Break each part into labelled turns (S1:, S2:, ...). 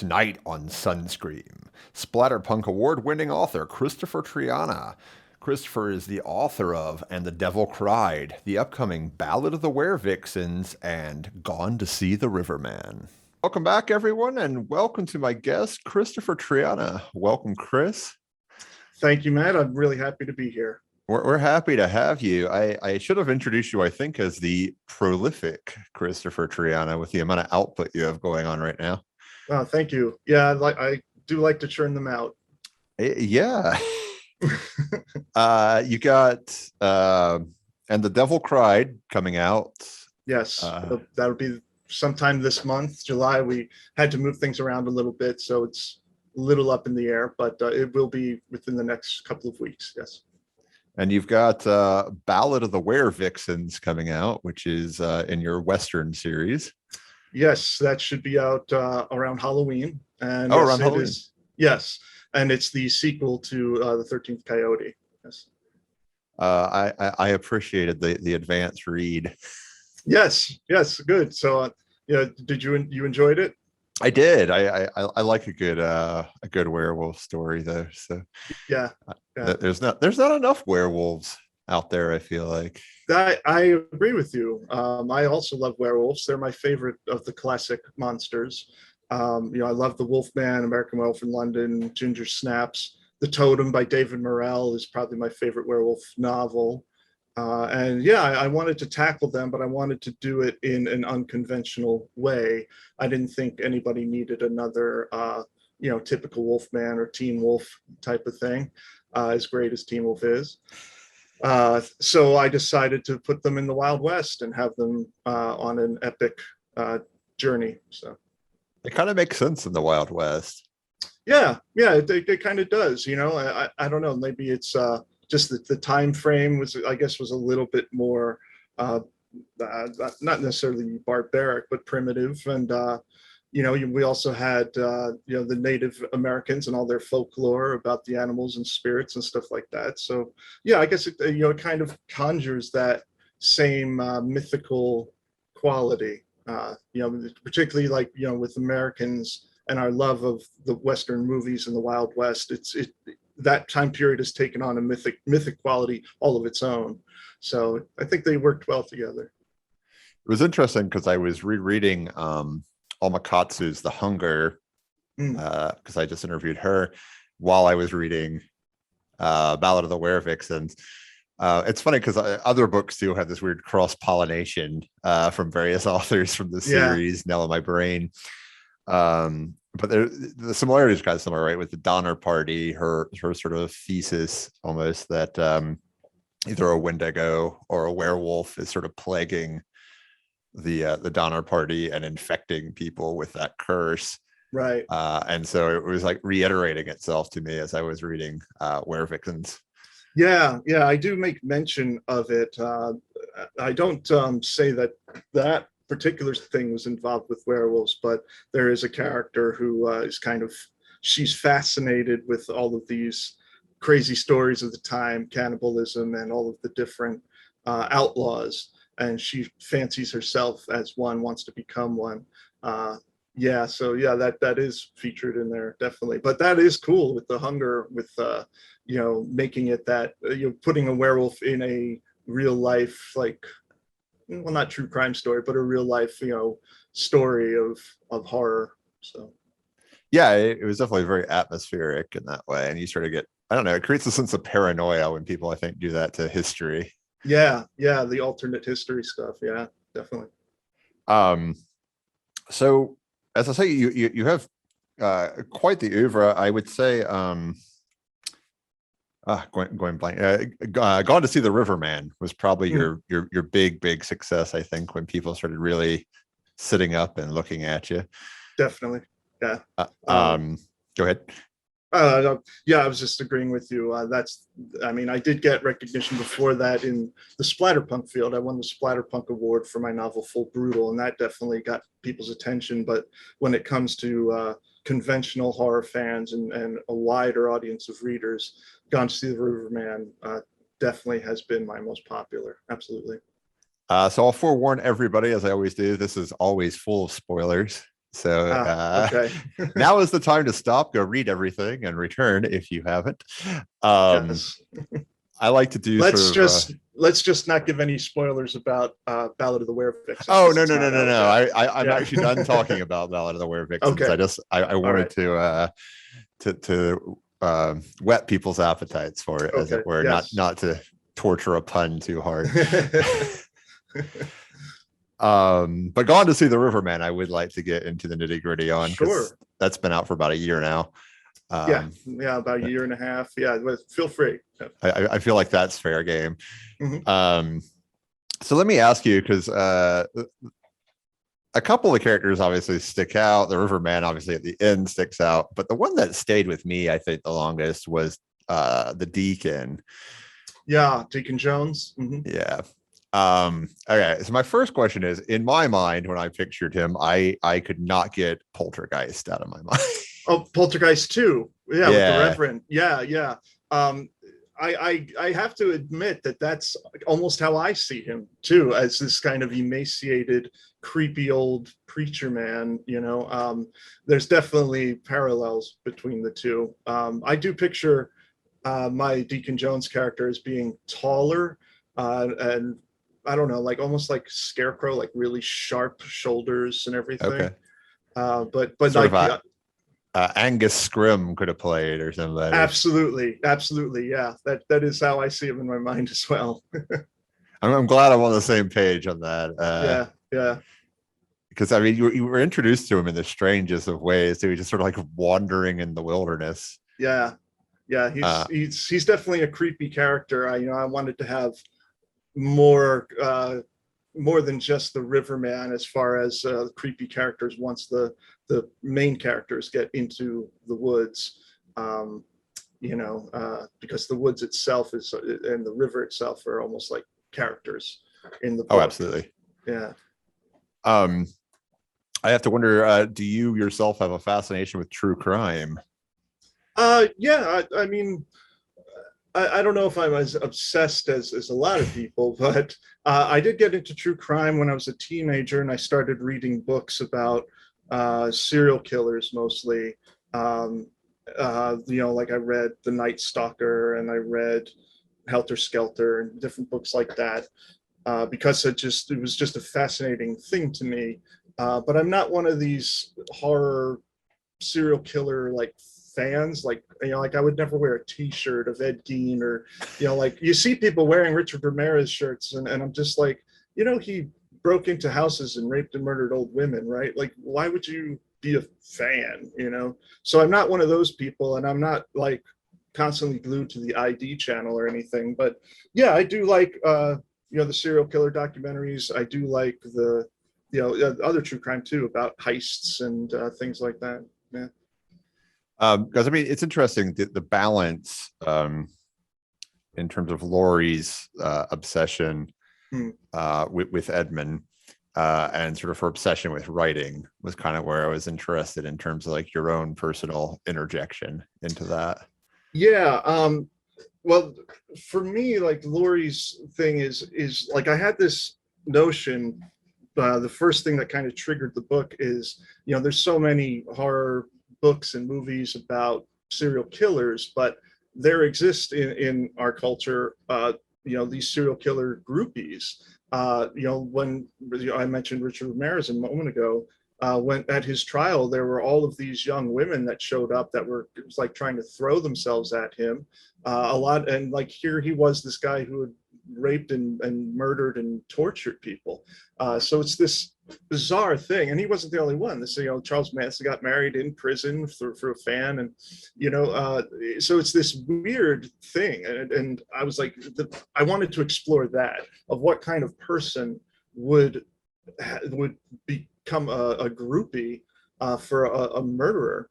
S1: Tonight on SunScream, Splatterpunk award-winning author Kristopher Triana. Christopher is the author of And the Devil Cried, the upcoming Ballad of the Werevixens, and Gone to See the Riverman. Welcome back, everyone, and welcome to my guest, Kristopher Triana. Welcome, Chris.
S2: Thank you, Matt. I'm really happy to be here.
S1: We're happy to have you. I should have introduced you, I think, as the prolific Kristopher Triana with the amount of output you have going on right now.
S2: Oh, thank you. Yeah, I do like to churn them out.
S1: Yeah. You got And the Devil Cried coming out.
S2: Yes, that'll be sometime this month, July. We had to move things around a little bit, so it's a little up in the air, but it will be within the next couple of weeks. Yes.
S1: And you've got Ballad of the Werevixens coming out, which is in your Western series.
S2: Yes, that should be out around Halloween. And
S1: around Halloween.
S2: Yes, and it's the sequel to the 13th Coyote. Yes.
S1: I appreciated the advanced read.
S2: Yes, good. So, did you enjoyed it?
S1: I did. I like a good werewolf story though. So
S2: yeah.
S1: There's not enough werewolves out there, I feel like.
S2: I agree with you. I also love werewolves. They're my favorite of the classic monsters. I love the Wolfman, American Werewolf in London, Ginger Snaps. The Totem by David Morrell is probably my favorite werewolf novel. I wanted to tackle them, but I wanted to do it in an unconventional way. I didn't think anybody needed another, typical Wolfman or Teen Wolf type of thing, as great as Teen Wolf is. So I decided to put them in the Wild West and have them on an epic journey. So
S1: it kind of makes sense in the Wild West.
S2: Yeah, it kind of does. I don't know. Maybe it's just that the time frame was a little bit more not necessarily barbaric, but primitive. And we also had the Native Americans and all their folklore about the animals and spirits and stuff like that. So yeah, I guess it kind of conjures that same mythical quality. Particularly with Americans and our love of the Western movies in the Wild West. That time period has taken on a mythic quality all of its own. So I think they worked well together.
S1: It was interesting because I was rereading Omakatsu's The Hunger, because I just interviewed her while I was reading Ballad of the Werevixens. It's funny because other books do have this weird cross-pollination from various authors from the series, Nell in My Brain. But the similarities are kind of similar, right? With the Donner Party, her sort of thesis almost that either a Wendigo or a werewolf is sort of plaguing the Donner Party and infecting people with that curse.
S2: Right.
S1: And so it was like reiterating itself to me as I was reading Werevixens.
S2: Yeah, I do make mention of it. I don't say that particular thing was involved with werewolves, but there is a character who is she's fascinated with all of these crazy stories of the time, cannibalism and all of the different outlaws, and she fancies herself as one, wants to become one. That is featured in there, definitely. But that is cool with the Hunger, with making it that putting a werewolf in a real life, not true crime story, but a real life, story of horror. So
S1: yeah, it was definitely very atmospheric in that way. And you sort of get, I don't know, it creates a sense of paranoia when people, I think, do that to history.
S2: Yeah, the alternate history stuff. Yeah, definitely.
S1: So as I say, you have quite the oeuvre, I would say. Going blank. Gone to See the Riverman was probably your big success, I think, when people started really sitting up and looking at you.
S2: Definitely, yeah.
S1: Go ahead.
S2: I was just agreeing with you. I did get recognition before that in the splatterpunk field. I won the Splatterpunk Award for my novel Full Brutal, and that definitely got people's attention. But when it comes to conventional horror fans and a wider audience of readers, Gone to See the Riverman definitely has been my most popular. Absolutely.
S1: So I'll forewarn everybody, as I always do, this is always full of spoilers. So
S2: Okay.
S1: now is the time to stop, go read everything, and return if you haven't.
S2: Yes.
S1: I like to do
S2: Let's just not give any spoilers about Ballad of the Werevixen.
S1: Oh, no. I'm
S2: Yeah.
S1: actually done talking about Ballad of the Werevixens.
S2: Okay.
S1: I wanted
S2: right.
S1: to whet people's appetites for it, as
S2: Okay.
S1: it were,
S2: Yes.
S1: not to torture a pun too hard. But Gone to See the Riverman, I would like to get into the nitty gritty on, because
S2: Sure.
S1: that's been out for about a year now.
S2: Yeah, about a year and a half. Yeah, but feel free.
S1: I feel like that's fair game.
S2: Mhm.
S1: So let me ask you, because a couple of characters obviously stick out. The Riverman, obviously, at the end sticks out, but the one that stayed with me, I think, the longest was the Deacon.
S2: Yeah, Deacon Jones. Mm-hmm.
S1: Yeah. Okay, so my first question is, in my mind, when I pictured him, I could not get Poltergeist out of my mind.
S2: Oh, Poltergeist 2. Yeah, with the
S1: Yeah.
S2: Reverend. Yeah. Um, I have to admit that that's almost how I see him too, as this kind of emaciated, creepy old preacher man. There's definitely parallels between the two. I do picture my Deacon Jones character as being taller, and I don't know, like almost like Scarecrow, like really sharp shoulders and everything.
S1: Okay.
S2: But
S1: Sort of
S2: like
S1: Angus Scrim could have played or somebody.
S2: absolutely, yeah. That is how I see him in my mind as well.
S1: I'm glad I'm on the same page on that.
S2: Yeah.
S1: Because I mean, you were introduced to him in the strangest of ways. He was just sort of like wandering in the wilderness.
S2: Yeah.
S1: Uh,
S2: He's definitely a creepy character. I wanted to have more more than just the Riverman as far as creepy characters once the main characters get into the woods. Because the woods itself is and the river itself are almost like characters in the
S1: oh,
S2: book.
S1: absolutely.
S2: Yeah.
S1: I have to wonder, do you yourself have a fascination with true crime?
S2: Yeah. I mean, I don't know if I'm as obsessed as a lot of people, but I did get into true crime when I was a teenager, and I started reading books about serial killers mostly. Like I read The Night Stalker, and I read Helter Skelter, and different books like that, because it was just a fascinating thing to me. But I'm not one of these horror serial killer like fans. Like like I would never wear a t-shirt of Ed Gein, or like you see people wearing Richard Ramirez shirts, and I'm just like, he broke into houses and raped and murdered old women, right? Like, why would you be a fan? So I'm not one of those people, and I'm not like constantly glued to the ID channel or anything. But yeah, I do like the serial killer documentaries. I do like the other true crime too, about heists and things like that. Yeah.
S1: Because I mean, it's interesting, the balance in terms of Laurie's obsession with Edmund, and sort of her obsession with writing was kind of where I was interested, in terms of like your own personal interjection into that.
S2: Yeah. Well, for me, like Laurie's thing is like I had this notion. The first thing that kind of triggered the book is, there's so many horror books and movies about serial killers, but there exist in our culture, these serial killer groupies. When I mentioned Richard Ramirez a moment ago, when at his trial, there were all of these young women that showed up that were, it was like trying to throw themselves at him a lot. And like here he was, this guy who had raped and murdered and tortured people. So it's this bizarre thing, and he wasn't the only one. This, Charles Manson got married in prison for a fan, and so it's this weird thing. And I was like, I wanted to explore that, of what kind of person would become a groupie for a murderer.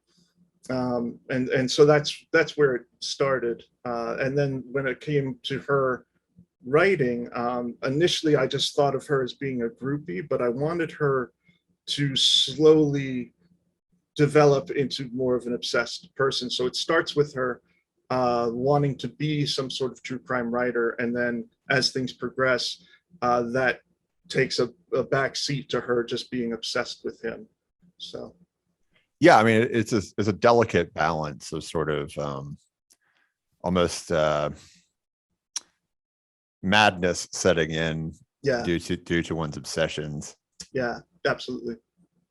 S2: And so that's where it started. And then when it came to her writing, initially I just thought of her as being a groupie, but I wanted her to slowly develop into more of an obsessed person. So it starts with her wanting to be some sort of true crime writer, and then as things progress, that takes a back seat to her just being obsessed with him. So
S1: Yeah, I mean, it's a delicate balance of sort of almost madness setting in
S2: yeah,
S1: due to one's obsessions.
S2: yeah, absolutely.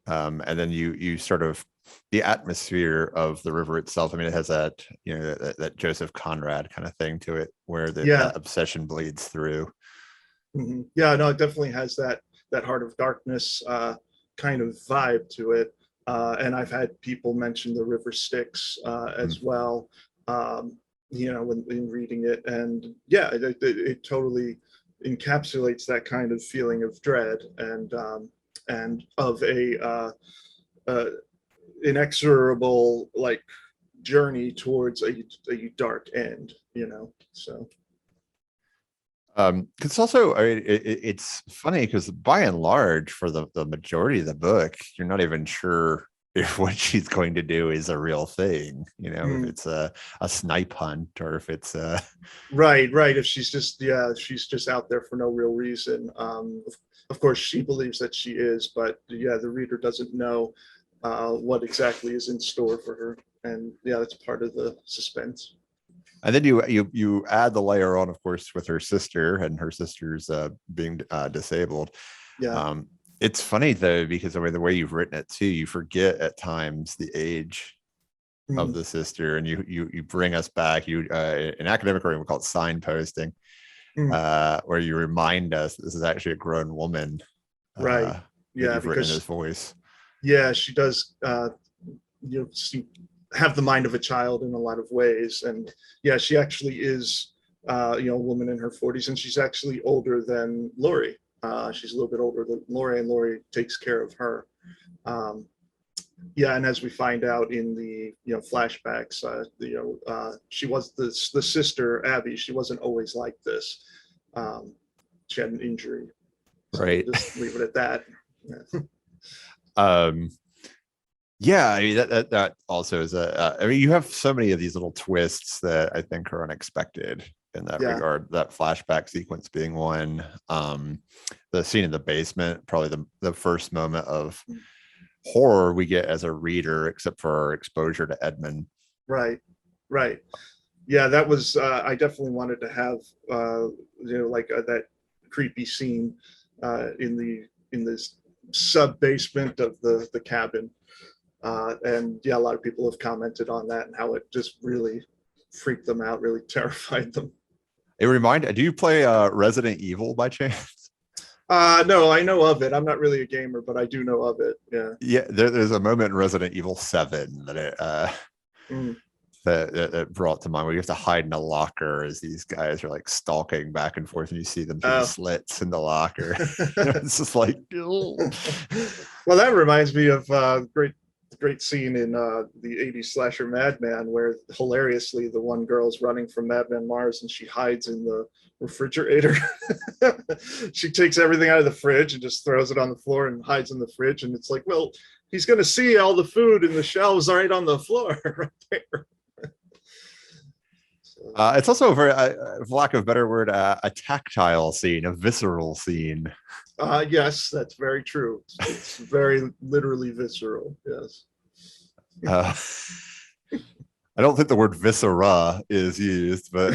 S1: And then you sort of the atmosphere of the river itself. I mean, it has that, you know, that Joseph Conrad kind of thing to it, where
S2: Yeah.
S1: that obsession bleeds through.
S2: Yeah, no, it definitely has that Heart of Darkness kind of vibe to it. And I've had people mention the River Styx as well. You know, when reading it, and yeah, it totally encapsulates that kind of feeling of dread and of uh, inexorable like journey towards a dark end. You know, so.
S1: It's also, I mean, it's funny because by and large, for the majority of the book, you're not even sure if what she's going to do is a real thing, you know, if it's a snipe hunt or if it's
S2: Right. If she's just, yeah, she's just out there for no real reason. Of course, she believes that she is, but yeah, the reader doesn't know what exactly is in store for her, and yeah, that's part of the suspense.
S1: and then you add the layer on, of course, with her sister and her sister's being disabled.
S2: Yeah.
S1: It's funny though, because I mean, the way you've written it too, you forget at times the age of the sister, and you bring us back. You in academic writing we call it signposting, where you remind us this is actually a grown woman
S2: Right.
S1: that
S2: Yeah,
S1: you've written in this
S2: because
S1: voice.
S2: yeah, she does you know have the mind of a child in a lot of ways, and yeah, she actually is you know, a woman in her 40s, and she's actually older than Laurie. She's a little bit older than Laurie, and Laurie takes care of her. Um, yeah, and as we find out in the, you know, flashbacks, she was the sister Abby. She wasn't always like this. She had an injury, so
S1: Right.
S2: we'll just leave it at that. Yeah.
S1: Yeah, I mean that also is I mean, you have so many of these little twists that I think are unexpected in that
S2: Yeah.
S1: regard. That flashback sequence being one. The scene in the basement, probably the first moment of horror we get as a reader, except for our exposure to Edmund.
S2: Right. Yeah, that was I definitely wanted to have you know, like that creepy scene in this sub basement of the cabin. And yeah, a lot of people have commented on that and how it just really freaked them out, really terrified them.
S1: Do you play Resident Evil by chance?
S2: No, I know of it. I'm not really a gamer, but I do know of it. Yeah.
S1: Yeah, there's a moment in Resident Evil 7 that
S2: Mm.
S1: that brought to mind where you have to hide in a locker as these guys are like stalking back and forth, and you see them through the slits in the locker. It's just like,
S2: well, that reminds me of great scene in the 80s slasher Madman, where hilariously the one girl's running from Madman Mars and she hides in the refrigerator. She takes everything out of the fridge and just throws it on the floor and hides in the fridge, and it's like, well, he's going to see all the food in the shelves right on the floor right there.
S1: it's also a very, for lack of a better word, a tactile scene, a visceral scene.
S2: Yes, that's very true. It's very literally visceral. Yes.
S1: I don't think the word viscera is used, but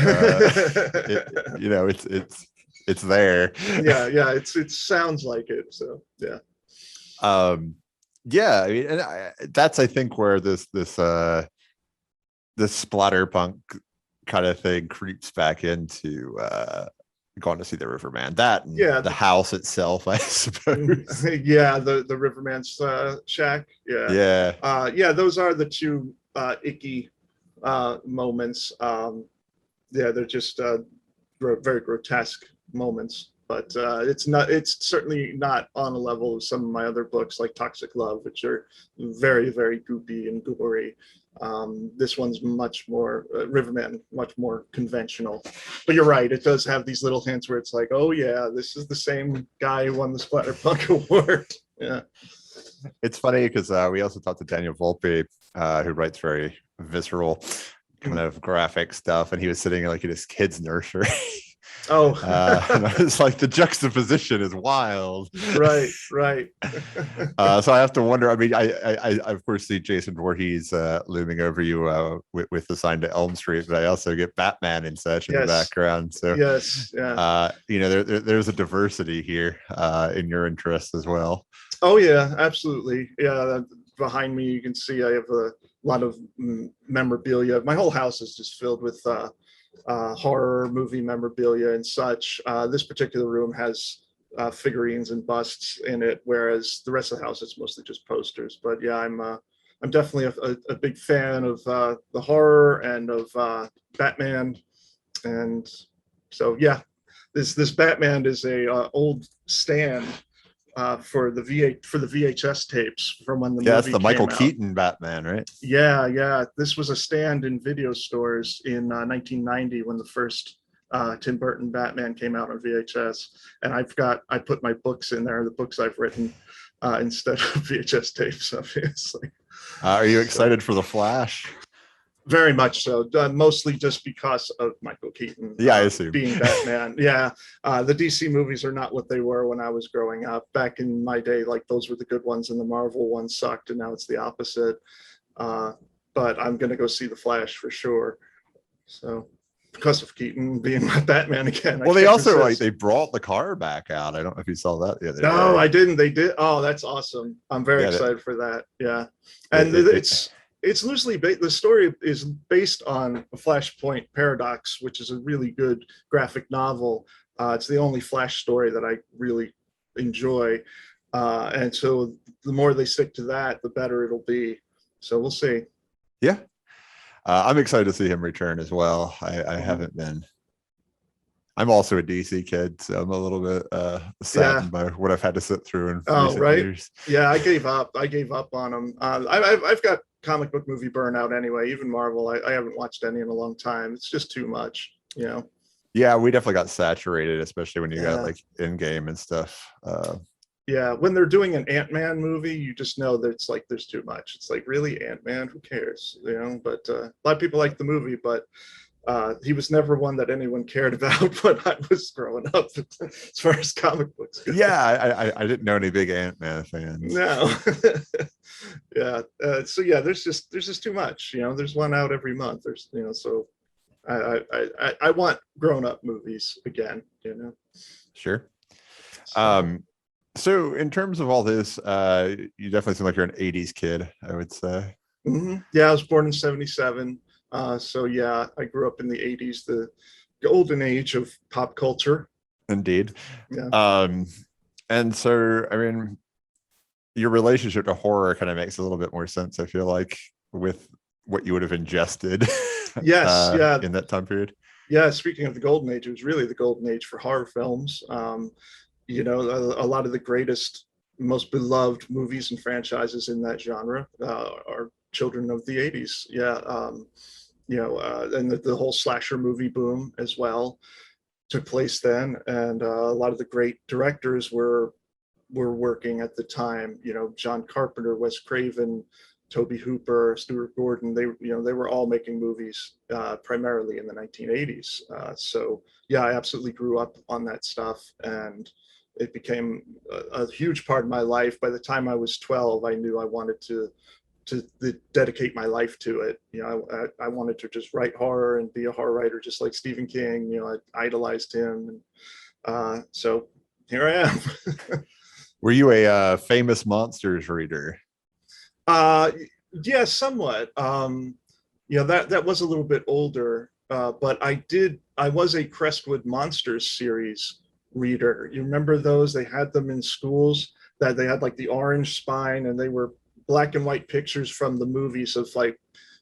S1: you know, it's there.
S2: Yeah, it sounds like it. So yeah.
S1: Yeah, I mean, and that's I think where this splatterpunk kind of thing creeps back into going to see the Riverman. That and
S2: Yeah,
S1: the house itself, I suppose.
S2: yeah, the Riverman's shack. Yeah. Yeah, those are the two icky moments. Yeah, they're just very grotesque moments, but it's certainly not on a level of some of my other books like Toxic Love, which are very, very goopy and gory. This one's much more Riverman, much more conventional. But you're right, it does have these little hints where it's like, oh yeah, this is the same guy who won the Splatterpunk Award. Yeah.
S1: It's funny because we also talked to Daniel Volpe, who writes very visceral kind of graphic stuff, and he was sitting like in his kid's nursery
S2: Oh,
S1: And it's like the juxtaposition is wild.
S2: right.
S1: So I have to wonder. I mean, I of course see Jason Voorhees looming over you with the sign to Elm Street, but I also get Batman and such in the
S2: Yes.
S1: background. So
S2: Yes. Yeah.
S1: there's a diversity here in your interests as well.
S2: Oh yeah, absolutely. Yeah, behind me you can see I have a lot of memorabilia. My whole house is just filled with horror movie memorabilia and such. This particular room has figurines and busts in it, whereas the rest of the house is mostly just posters. But yeah, I'm definitely a big fan of the horror and of Batman, and so yeah, this Batman is a old stand for the VHS tapes from when the
S1: Yeah, that's
S2: movie
S1: the Michael
S2: came out.
S1: Keaton Batman, right?
S2: Yeah. This was a stand in video stores in 1990 when the first Tim Burton Batman came out on VHS, and I put my books in there, the books I've written, instead of VHS tapes, obviously.
S1: Are you excited for the Flash?
S2: Very much so, mostly just because of Michael Keaton
S1: Yeah, I assume.
S2: being Batman. Yeah, the DC movies are not what they were when I was growing up. Back in my day, like those were the good ones and the Marvel ones sucked, and now it's the opposite. But I'm going to go see the Flash for sure. So because of Keaton being my Batman again.
S1: Well, they also they brought the car back out. I don't know if you saw that the other day.
S2: No, I didn't. They did. Oh, that's awesome. I'm very excited for that. Yeah, and it's loosely based. The story is based on a Flashpoint Paradox, which is a really good graphic novel. It's the only Flash story that I really enjoy, and so the more they stick to that, the better it'll be. So we'll see.
S1: Yeah, I'm excited to see him return as well. I haven't been. I'm also a DC kid, so I'm a little bit saddened by what I've had to sit through in recent years.
S2: Yeah, I gave up on them. I've got comic book movie burnout anyway. Even Marvel, I haven't watched any in a long time. It's just too much, you know.
S1: Yeah, we definitely got saturated, especially when you got like Endgame and stuff.
S2: Yeah, when they're doing an Ant-Man movie, you just know that it's like there's too much. It's like, really, Ant-Man? Who cares? You know. But a lot of people like the movie, but he was never one that anyone cared about when I was growing up, as far as comic books go.
S1: Yeah, I didn't know any big Ant-Man fans.
S2: No. Yeah. So yeah, there's just too much. You know, there's one out every month. There's so I want grown-up movies again. You know.
S1: Sure. So in terms of all this, you definitely seem like you're an 80s kid, I would say.
S2: Mm-hmm. Yeah, I was born in 77. So yeah, I grew up in the 80s, the golden age of pop culture.
S1: Indeed.
S2: Yeah.
S1: And so, I mean, your relationship to horror kind of makes a little bit more sense, I feel like, with what you would have ingested.
S2: Yes. Yeah.
S1: In that time period.
S2: Yeah. Speaking of the golden age, it was really the golden age for horror films. A lot of the greatest, most beloved movies and franchises in that genre are children of the 80s. Yeah. And the whole slasher movie boom as well took place then, and a lot of the great directors were working at the time. John Carpenter, Wes Craven, Tobe Hooper, Stuart Gordon. They were all making movies primarily in the 1980s. So yeah, I absolutely grew up on that stuff, and it became a huge part of my life. By the time I was 12, I knew I wanted to dedicate my life to it. I wanted to just write horror and be a horror writer, just like Stephen King. I idolized him, and so here I am.
S1: Were you a famous monsters reader?
S2: Yeah, somewhat. That was a little bit older, but I was a Crestwood Monsters series reader. You remember those? They had them in schools, that they had like the orange spine, and they were black and white pictures from the movies of like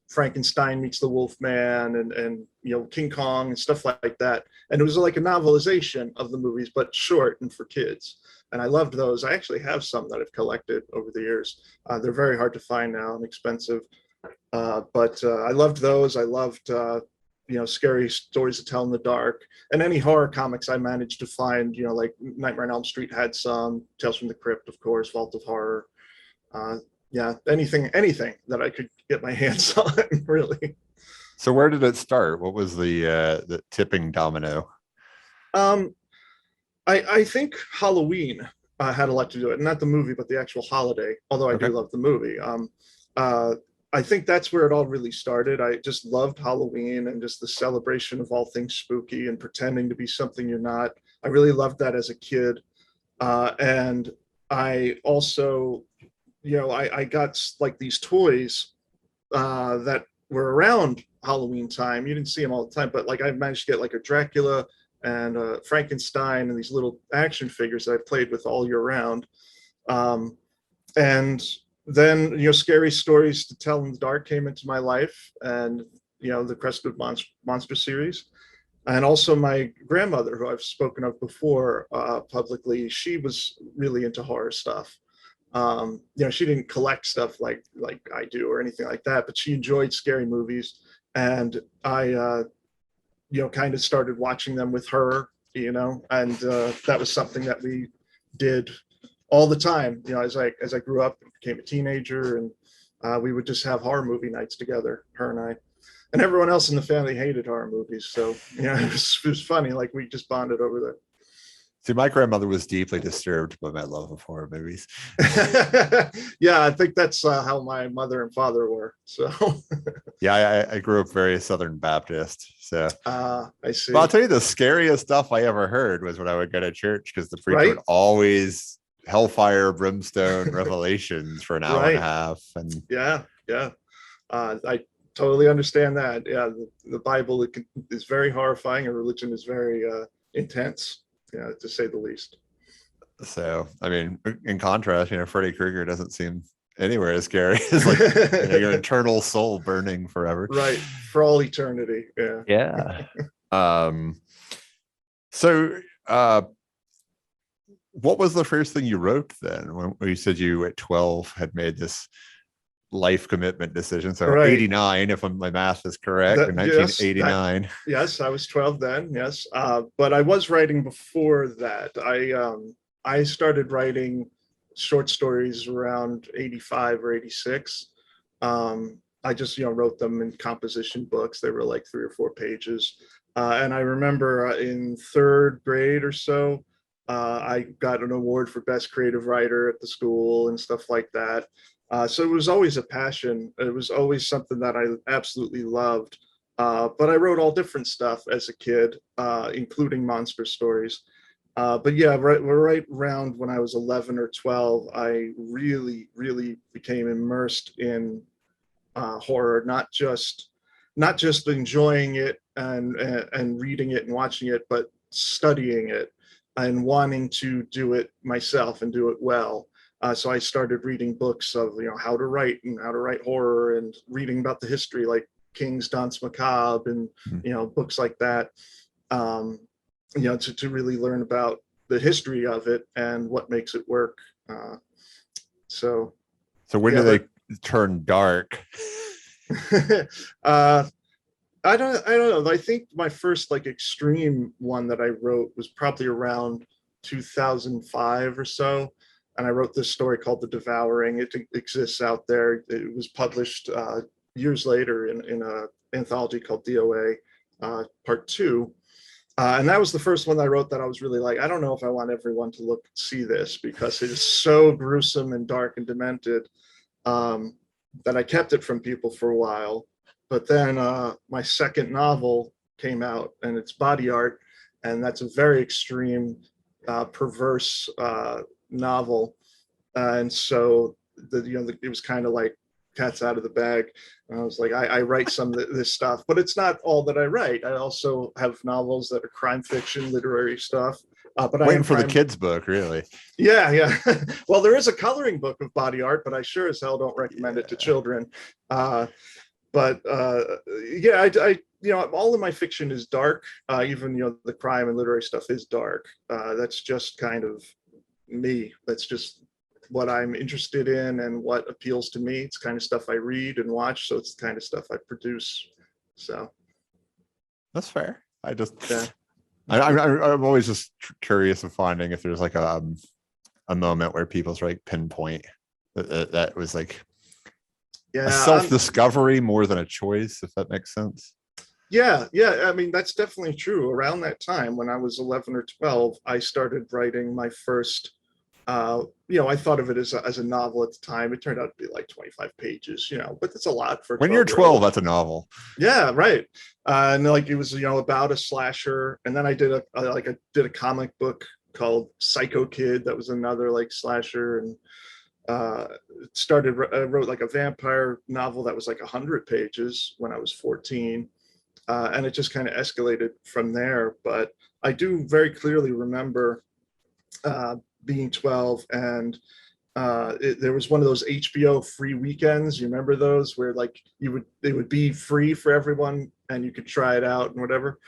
S2: Frankenstein meets the Wolfman and King Kong and stuff like that. And it was like a novelization of the movies, but short and for kids. And I loved those. I actually have some that I've collected over the years. They're very hard to find now and expensive. But I loved those. I loved scary stories to tell in the dark, and any horror comics I managed to find. Like Nightmare on Elm Street had some, Tales from the Crypt, of course, Vault of Horror. Yeah, anything that I could get my hands on, really.
S1: So where did it start? What was the tipping domino?
S2: Um, I think Halloween had a lot to do with it. Not the movie, but the actual holiday. Although I do
S1: Okay.
S2: love the movie. Uh, I think that's where it all really started. I just loved Halloween and just the celebration of all things spooky and pretending to be something you're not. I really loved that as a kid. And I also, I got like these toys that were around Halloween time. You didn't see them all the time, but like I managed to get like a Dracula and Frankenstein and these little action figures that I played with all year round. Um, and then, scary stories to tell in the dark came into my life, and the Crested Monster series. And also my grandmother, who I've spoken of before publicly, she was really into horror stuff. She didn't collect stuff like I do or anything like that, but she enjoyed scary movies, and I kind of started watching them with her, and that was something that we did all the time, as I grew up and became a teenager, and we would just have horror movie nights together, her and I. And everyone else in the family hated horror movies, so it was funny. Like we just bonded over that.
S1: See, my grandmother was deeply disturbed by my love of horror movies.
S2: Yeah, I think that's how my mother and father were. So,
S1: Yeah, I grew up very Southern Baptist. So,
S2: I see.
S1: well, I'll tell you the scariest stuff I ever heard was when I would go to church because the preacher
S2: Right,
S1: would always hellfire, brimstone, revelations for an hour and a
S2: right.
S1: half. And
S2: Yeah, yeah. I totally understand that. Yeah, the Bible is very horrifying, and religion is very intense, to say the least.
S1: so, I mean, in contrast, Freddy Krueger doesn't seem anywhere as scary as like your eternal soul burning forever.
S2: Right, for all eternity. Yeah.
S1: Yeah. Um. So, what was the first thing you wrote then? When you said you at 12 had made this life commitment decision. So
S2: Right.
S1: 89, if my math is correct, in
S2: Yes,
S1: 1989.
S2: yes, I was 12 then. Yes, but I was writing before that. I started writing short stories around 85 or 86. I just wrote them in composition books. They were like 3 or 4 pages. And I remember in third grade or so, I got an award for best creative writer at the school and stuff like that. So it was always a passion. It was always something that I absolutely loved. But I wrote all different stuff as a kid, including monster stories. But yeah, right around when I was 11 or 12, I really, really became immersed in horror, not just enjoying it and reading it and watching it, but studying it and wanting to do it myself and do it well. So I started reading books of how to write and how to write horror, and reading about the history, like King's Danse Macabre, and books like that. To really learn about the history of it and what makes it work. So
S1: when
S2: yeah,
S1: do they turn dark?
S2: I don't know. I think my first like extreme one that I wrote was probably around 2005 or so. And I wrote this story called The Devouring. It exists out there. It was published years later in an anthology called DOA Part 2. And that was the first one I wrote that I was really like, I don't know if I want everyone to see this, because it is so gruesome and dark and demented, that I kept it from people for a while. But then my second novel came out, and it's Body Art, and that's a very extreme, perverse novel. And so it was kind of like cat's out of the bag. And I was like, I write some of this stuff, but it's not all that I write. I also have novels that are crime fiction, literary stuff. But
S1: waiting for the kids' book, really.
S2: Yeah. Well, there is a coloring book of Body Art, but I sure as hell don't recommend it to children. But yeah, all of my fiction is dark. Even the crime and literary stuff is dark. That's just kind of me. That's just what I'm interested in and what appeals to me. It's kind of stuff I read and watch, so it's the kind of stuff I produce. So
S1: that's fair.
S2: Yeah.
S1: I'm always just curious of finding if there's like a moment where people's like pinpoint that was like a self-discovery more than a choice, if that makes sense.
S2: Yeah. I mean, that's definitely true. Around that time, when I was 11 or 12, I started writing my first. I thought of it as a novel at the time. It turned out to be like 25 pages, but it's a lot for a
S1: When you're 12,
S2: 12-year-old.
S1: that's a novel.
S2: Yeah, right. And like it was, about a slasher. And then I did I did a comic book called Psycho Kid. That was another like slasher. And wrote like a vampire novel that was like 100 pages when I was 14. And it just kind of escalated from there. But I do very clearly remember being 12 and there was one of those HBO free weekends. You remember those where like they would be free for everyone and you could try it out and whatever.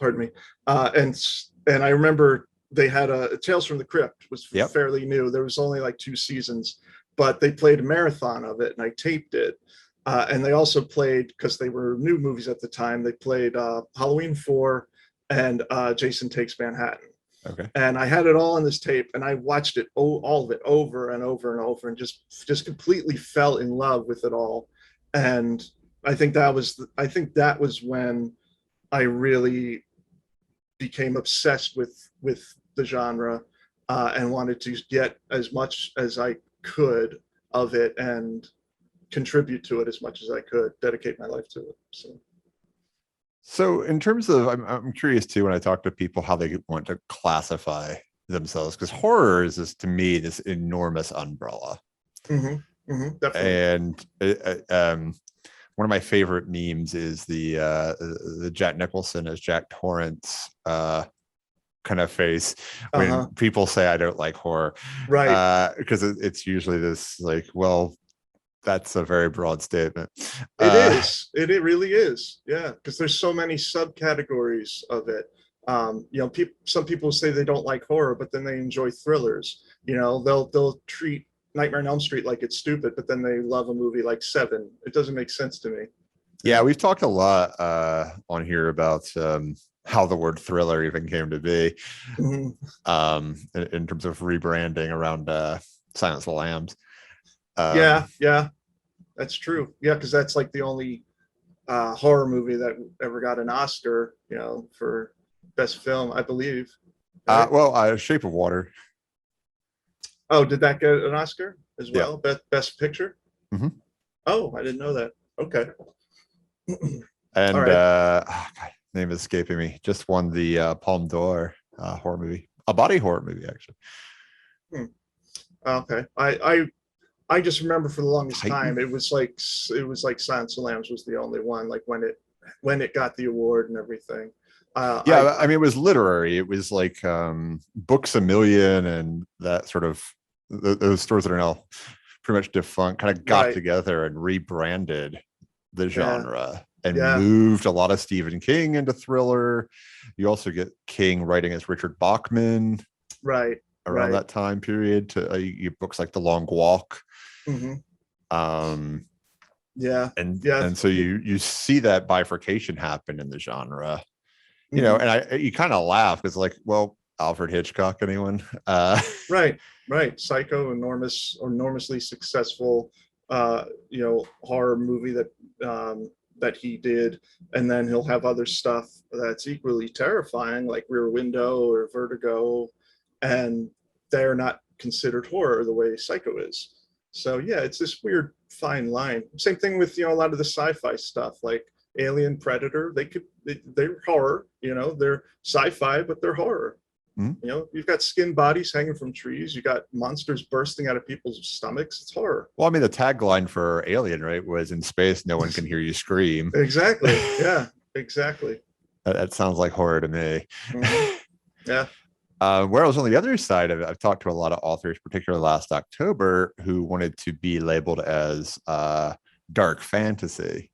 S2: Pardon me. And I remember they had a Tales from the Crypt was fairly new. There was only like 2 seasons, but they played a marathon of it and I taped it. And they also played, because they were new movies at the time, they played Halloween 4 and Jason Takes Manhattan.
S1: Okay.
S2: And I had it all on this tape and I watched it, all of it over and over and over, and just completely fell in love with it all. And I think that was when I really became obsessed with the genre and wanted to get as much as I could of it and contribute to it as much as I could, dedicate my life to it.
S1: So in terms of, I'm curious too, when I talk to people, how they want to classify themselves, because horror is to me this enormous umbrella.
S2: Definitely.
S1: And one of my favorite memes is the Jack Nicholson as Jack Torrance kind of face when people say I don't like horror,
S2: right?
S1: Because it's usually this like, well, that's a very broad statement.
S2: It is. It really is. Yeah, because there's so many subcategories of it. Some people say they don't like horror, but then they enjoy thrillers. They'll treat Nightmare on Elm Street like it's stupid, but then they love a movie like Seven. It doesn't make sense to me.
S1: Yeah, we've talked a lot on here about how the word thriller even came to be, in terms of rebranding around Silence of the Lambs.
S2: Yeah, that's true. Yeah, because that's like the only horror movie that ever got an Oscar, for best film, I believe.
S1: Right? Shape of Water.
S2: Oh, did that get an Oscar as well?
S1: Yeah.
S2: Best picture?
S1: Mm-hmm.
S2: Oh, I didn't know that. Okay.
S1: And God, name is escaping me. Just won the Palme d'Or horror movie, a body horror movie, actually.
S2: Okay. I just remember for the longest time it was like Silence of the Lambs was the only one, like when it got the award and everything.
S1: I mean, it was literary. It was like Books a Million and that sort of those stores that are now pretty much defunct kind of got together and rebranded the genre and moved a lot of Stephen King into thriller. You also get King writing as Richard Bachman around that time period to books like The Long Walk. And so you see that bifurcation happen in the genre, and you kind of laugh because like, well, Alfred Hitchcock, anyone?
S2: Right. Psycho, enormously successful, horror movie that he did, and then he'll have other stuff that's equally terrifying, like Rear Window or Vertigo, and they're not considered horror the way Psycho is. So yeah, it's this weird fine line. Same thing with a lot of the sci-fi stuff, like Alien, Predator. They're horror, they're sci-fi, but they're horror. You've got skin bodies hanging from trees. You got monsters bursting out of people's stomachs. It's horror.
S1: Well, I mean, the tagline for Alien, right, was "In space, no one can hear you scream."
S2: Exactly. Yeah. Exactly.
S1: That sounds like horror to me.
S2: Yeah.
S1: Whereas on the other side of it, I've talked to a lot of authors, particularly last October, who wanted to be labeled as dark fantasy.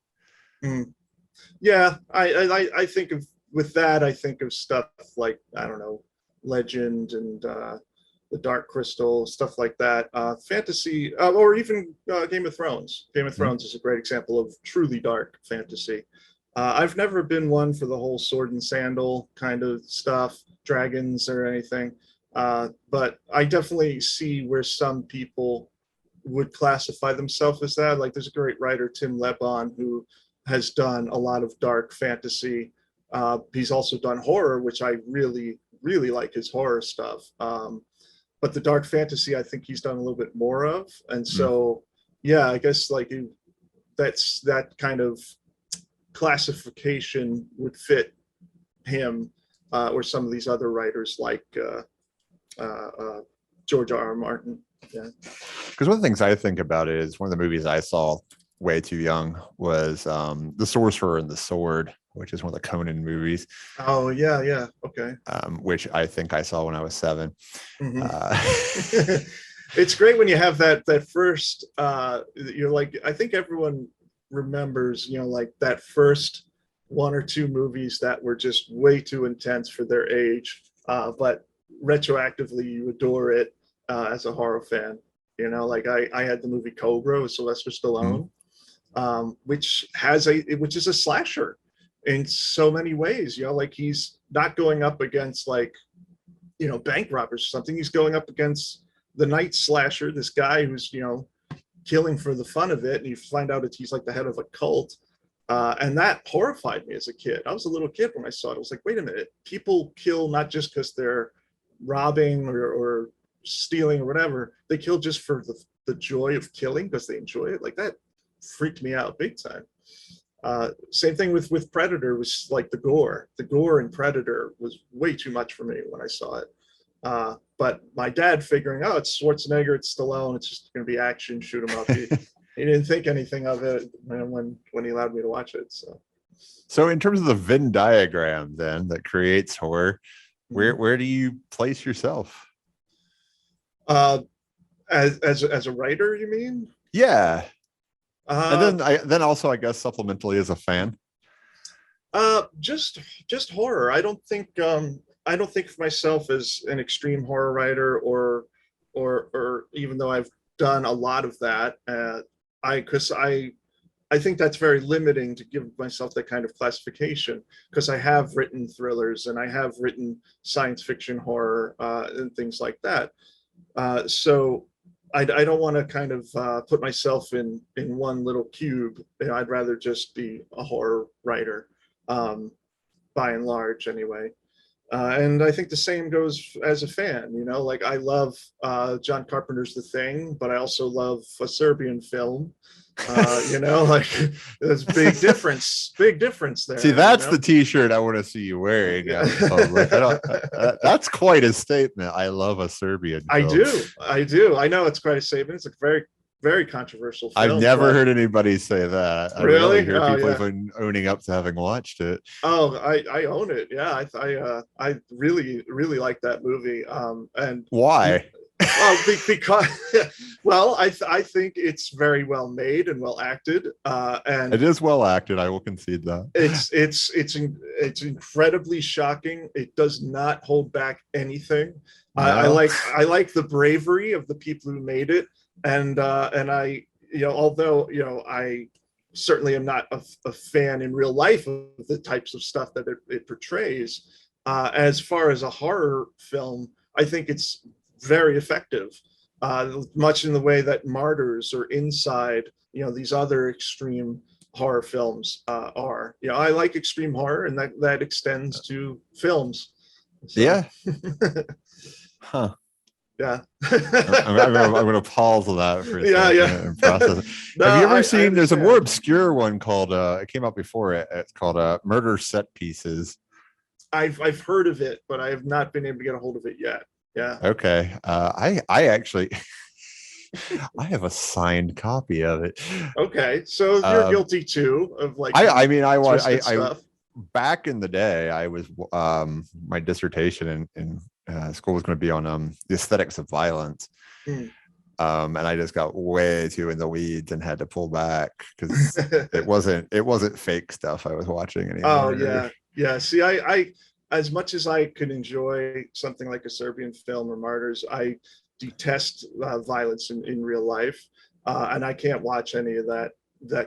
S2: Yeah, I think of with that. I think of stuff like, I don't know, Legend and the Dark Crystal, stuff like that. Fantasy, or even Game of Thrones. Game of Thrones is a great example of truly dark fantasy. I've never been one for the whole sword and sandal kind of stuff, dragons or anything. But I definitely see where some people would classify themselves as that. Like there's a great writer, Tim Lebon, who has done a lot of dark fantasy. He's also done horror, which I really, really like his horror stuff. But the dark fantasy, I think he's done a little bit more of. And so, yeah, I guess like that's that kind of classification would fit him or some of these other writers like George R.R. Martin. Yeah.
S1: Because one of the things I think about is one of the movies I saw way too young was The Sorcerer and the Sword, which is one of the Conan movies.
S2: Oh, yeah, yeah. Okay.
S1: Which I think I saw when I was 7.
S2: It's great when you have that first, you're like, I think everyone remembers, like that first 1 or 2 movies that were just way too intense for their age. But retroactively, you adore it as a horror fan. Like I had the movie Cobra with Sylvester Stallone, which is a slasher in so many ways. Like he's not going up against like, bank robbers or something. He's going up against the night slasher, this guy who's, killing for the fun of it. And you find out that he's like the head of a cult. And that horrified me as a kid. I was a little kid when I saw it. I was like, wait a minute, people kill not just because they're robbing or stealing or whatever. They kill just for the joy of killing because they enjoy it. Like that freaked me out big time. Same thing with Predator, was like the gore in Predator was way too much for me when I saw it. But my dad figuring, oh, it's Schwarzenegger, it's Stallone, it's just going to be action, shoot 'em up. He didn't think anything of it when he allowed me to watch it.
S1: So in terms of the Venn diagram then that creates horror, where do you place yourself?
S2: As a writer, you mean?
S1: Yeah. And then also, I guess, supplementally as a fan.
S2: Just horror. I don't think of myself as an extreme horror writer, or even though I've done a lot of that. I think that's very limiting to give myself that kind of classification, because I have written thrillers and I have written science fiction horror and things like that. So I don't want to kind of put myself in one little cube. I'd rather just be a horror writer, by and large, anyway. And I think the same goes as a fan. Like I love John Carpenter's The Thing, but I also love a Serbian film. Like there's big difference there.
S1: See, that's the T-shirt I want to see you wearing. That's quite a statement. I love a Serbian film.
S2: I do. I know it's quite a statement. It's a very, very controversial film.
S1: I've never heard anybody say that. I
S2: really
S1: hear people even owning up to having watched it.
S2: Oh, I own it. Yeah, I really, really like that movie. And
S1: why?
S2: Because I think it's very well made and well acted, and
S1: it is well acted. I will concede that.
S2: It's incredibly shocking. It does not hold back anything. No. I like the bravery of the people who made it, and I, although I certainly am not a fan in real life of the types of stuff that it portrays. As far as a horror film, I think it's very effective, much in the way that Martyrs or Inside, these other extreme horror films are. I like extreme horror, and that extends to films. So.
S1: Yeah. Huh.
S2: Yeah.
S1: I'm going to pause on that for a second and process.
S2: No,
S1: have you ever seen? There's a more obscure one called. It came out before it. It's called Murder Set Pieces.
S2: I've heard of it, but I have not been able to get a hold of it yet. Yeah.
S1: Okay. I actually I have a signed copy of it.
S2: Okay, so you're guilty too of like.
S1: I back in the day, I was my dissertation in school was going to be on the aesthetics of violence. And I just got way too in the weeds and had to pull back because it wasn't fake stuff I was watching anymore.
S2: Oh yeah. See, I as much as I could enjoy something like a Serbian film or Martyrs, I detest violence in real life, and I can't watch any of that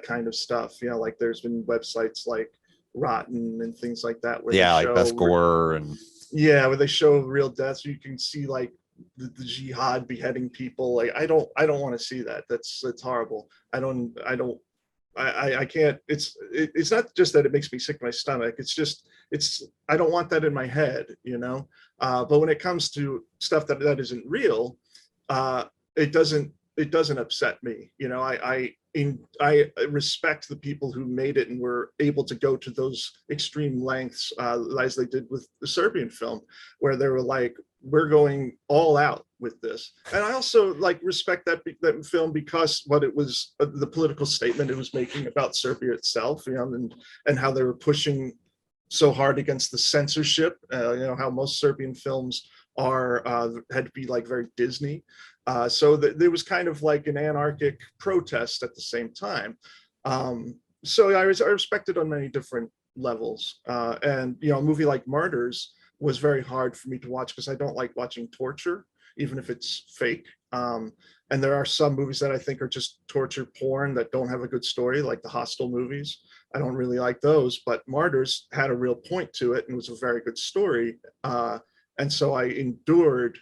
S2: kind of stuff. Like there's been websites like Rotten and things like that where
S1: like Best Gore and
S2: where they show real deaths. You can see like the jihad beheading people. Like I don't want to see that. That's horrible. I don't I can't. It's not just that it makes me sick to my stomach. It's just I don't want that in my head, you know. But when it comes to stuff that isn't real, it doesn't upset me. You know, I respect the people who made it and were able to go to those extreme lengths, as they did with the Serbian film, where they were like, we're going all out with this. And I also like respect that film because what it was, the political statement it was making about Serbia itself, you know, and how they were pushing so hard against the censorship, you know, how most Serbian films are had to be like very Disney. So there was kind of like an anarchic protest at the same time. So I respect it on many different levels. And, you know, a movie like Martyrs was very hard for me to watch because I don't like watching torture, even if it's fake. And there are some movies that I think are just torture porn that don't have a good story, like the Hostel movies. I don't really like those, but Martyrs had a real point to it and was a very good story. And so I endured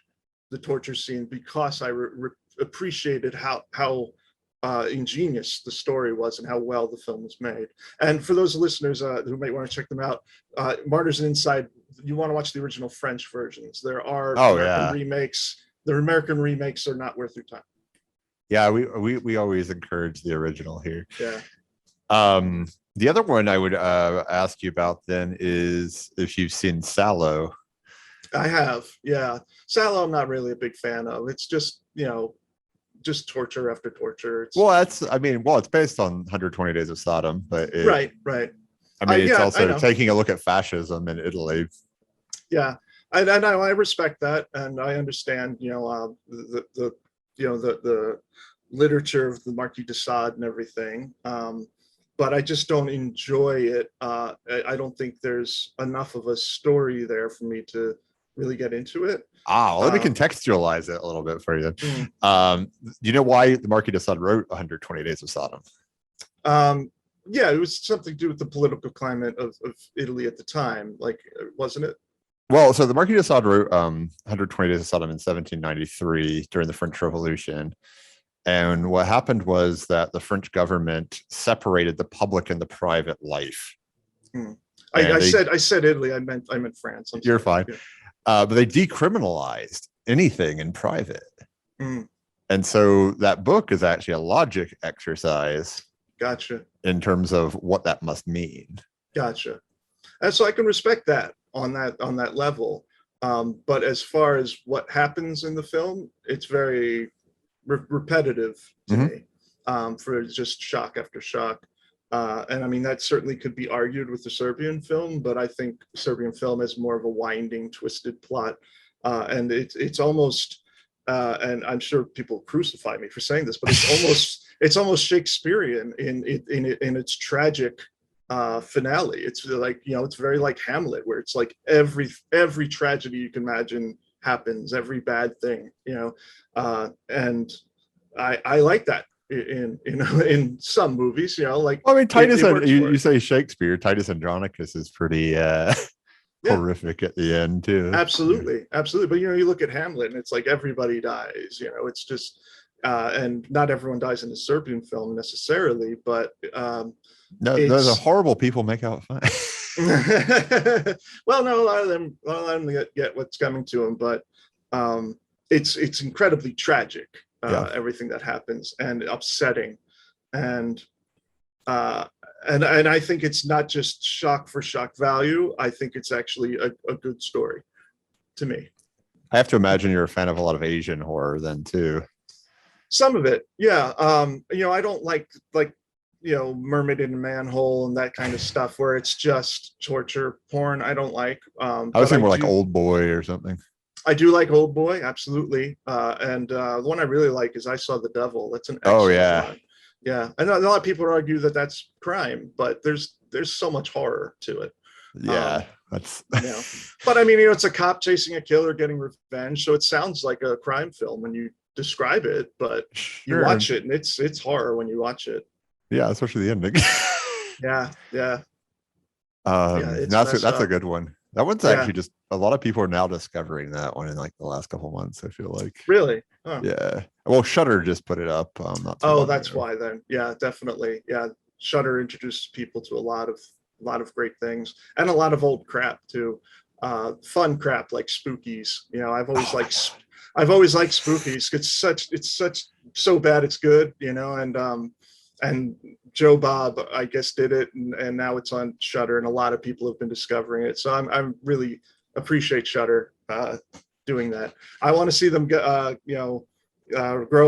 S2: the torture scene because I appreciated how ingenious the story was and how well the film was made. And for those listeners who might want to check them out, Martyrs and Inside, you want to watch the original French versions. There are American remakes. The American remakes are not worth your time.
S1: Yeah, we always encourage the original here.
S2: Yeah.
S1: The other one I would ask you about then is if you've seen Sallow.
S2: I have, yeah. Sallow, I'm not really a big fan of. It's just, you know, just torture after torture.
S1: It's based on 120 Days of Sodom, but
S2: right.
S1: I mean, it's also taking a look at fascism in Italy.
S2: Yeah, I respect that, and I understand, you know, the literature of the Marquis de Sade and everything. But I just don't enjoy it. I don't think there's enough of a story there for me to really get into it.
S1: Let me contextualize it a little bit for you. Do you know why the Marquis de Sade wrote 120 Days of Sodom?
S2: Yeah, it was something to do with the political climate of Italy at the time, like, wasn't it?
S1: Well, so the Marquis de Sade wrote 120 Days of Sodom in 1793 during the French Revolution. And what happened was that the French government separated the public and the private life.
S2: I said Italy. I meant France.
S1: You're fine. Yeah. But they decriminalized anything in private. And so that book is actually a logic exercise.
S2: Gotcha.
S1: In terms of what that must mean.
S2: Gotcha. And so I can respect that on that level. But as far as what happens in the film, it's very repetitive to me, for just shock after shock. And I mean, that certainly could be argued with the Serbian film, but I think the Serbian film has more of a winding, twisted plot. And it's almost, and I'm sure people crucify me for saying this, but it's almost Shakespearean in its tragic finale. It's like, you know, it's very like Hamlet, where it's like every tragedy you can imagine happens, every bad thing, you know, and I like that in some movies, you know, like,
S1: I mean, Titus, you say Shakespeare, Titus Andronicus is pretty horrific at the end too.
S2: Absolutely. But you know, you look at Hamlet and it's like everybody dies, you know, it's just and not everyone dies in the Serbian film necessarily, but no,
S1: those are horrible people make out fine.
S2: Well, no, a lot of them get what's coming to them, but it's incredibly tragic, everything that happens, and upsetting, and I think it's not just shock for shock value. I think it's actually a good story to me.
S1: I have to imagine you're a fan of a lot of Asian horror then too.
S2: Some of it, yeah. You know, I don't like you know, Mermaid in a Manhole and that kind of stuff where it's just torture porn. I don't like.
S1: I was thinking more like Old Boy or something.
S2: I do like Old Boy, absolutely. And the one I really like is I Saw the Devil. That's an excellent one. Yeah. I know a lot of people argue that that's crime, but there's so much horror to it.
S1: Yeah, that's.
S2: You know. But I mean, you know, it's a cop chasing a killer, getting revenge, so it sounds like a crime film when you describe it, but you watch it and it's horror when you watch it.
S1: Yeah, especially the ending.
S2: Yeah.
S1: That's a good one. That one's actually just a lot of people are now discovering that one in like the last couple months. I feel like.
S2: Really? Oh.
S1: Yeah. Well, Shudder just put it up.
S2: That's why then. Yeah, definitely. Yeah, Shudder introduces people to a lot of great things and a lot of old crap too. Fun crap like spookies. You know, I've always liked spookies. It's such so bad it's good, you know, and Joe Bob, I guess, did it, and now it's on Shudder, and a lot of people have been discovering it. So I'm really appreciate Shudder doing that. I want to see them grow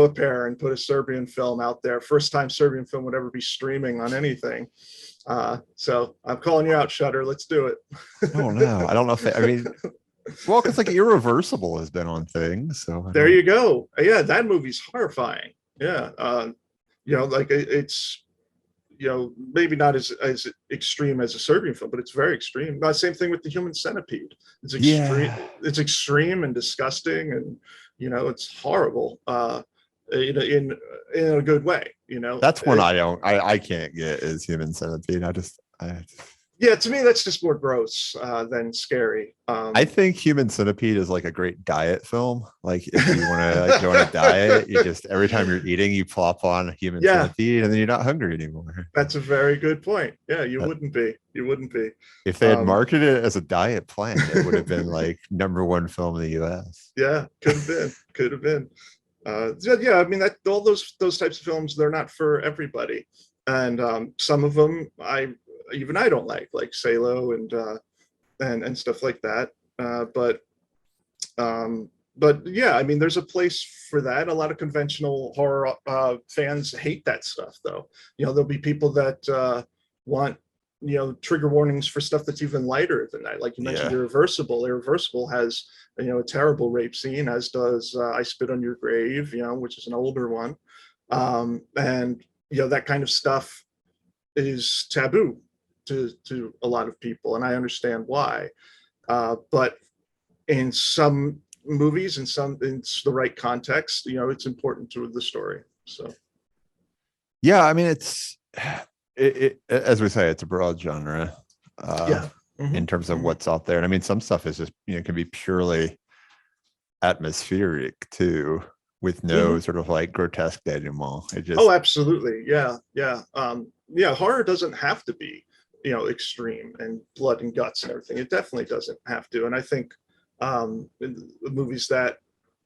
S2: a pair and put a Serbian film out there. First time Serbian film would ever be streaming on anything. So I'm calling you out, Shudder. Let's do it.
S1: Oh no, I don't know if I mean, well, because like Irreversible has been on things, so
S2: there you go. Yeah, that movie's horrifying. Yeah, you know, like it's, you know, maybe not as extreme as a Serbian film, but it's very extreme. Same thing with the Human Centipede. It's extreme.
S1: Yeah.
S2: It's extreme and disgusting, and you know, it's horrible. In a good way. You know,
S1: That's one I can't get is Human Centipede.
S2: Yeah, to me that's just more gross than scary.
S1: I think Human Centipede is like a great diet film. Like if you want to like, go on a diet, you just every time you're eating, you plop on Human Centipede, and then you're not hungry anymore.
S2: That's a very good point. Yeah, you wouldn't be. You wouldn't be.
S1: If they had marketed it as a diet plan, it would have been like #1 film in the U.S.
S2: Yeah, could have been. Could have been. Yeah, I mean that all those types of films, they're not for everybody, and some of them I don't like Salo and stuff like that. But yeah, I mean, there's a place for that. A lot of conventional horror fans hate that stuff, though. You know, there'll be people that want, you know, trigger warnings for stuff that's even lighter than that. Like you mentioned, Irreversible. Irreversible has, you know, a terrible rape scene, as does I Spit on Your Grave, you know, which is an older one. And you know, that kind of stuff is taboo to a lot of people, and I understand why. But in some movies, in the right context, you know, it's important to the story. So
S1: yeah, I mean, it as we say, it's a broad genre. In terms of what's out there. And I mean, some stuff is just, you know, can be purely atmospheric too, with no sort of like grotesque denouement. It just
S2: absolutely. Yeah. Horror doesn't have to be, you know, extreme and blood and guts and everything. It definitely doesn't have to. And I think the movies that,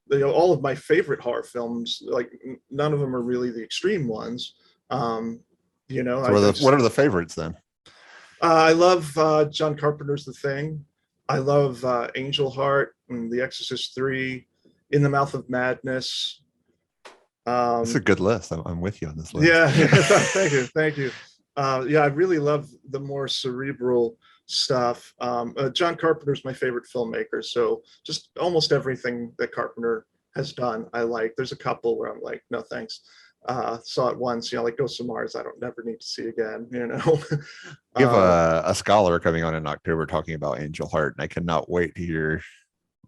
S2: you know, all of my favorite horror films, like none of them are really the extreme ones. You know,
S1: so what are the favorites then?
S2: I love John Carpenter's The Thing. I love Angel Heart and The Exorcist 3, In the Mouth of Madness.
S1: It's a good list. I'm with you on this list.
S2: Yeah, thank you. Yeah, I really love the more cerebral stuff. John Carpenter's my favorite filmmaker, so just almost everything that Carpenter has done, I like. There's a couple where I'm like, no thanks. Saw it once, you know, like Ghosts of Mars, I don't never need to see again, you know.
S1: You have a scholar coming on in October talking about Angel Heart, and I cannot wait to hear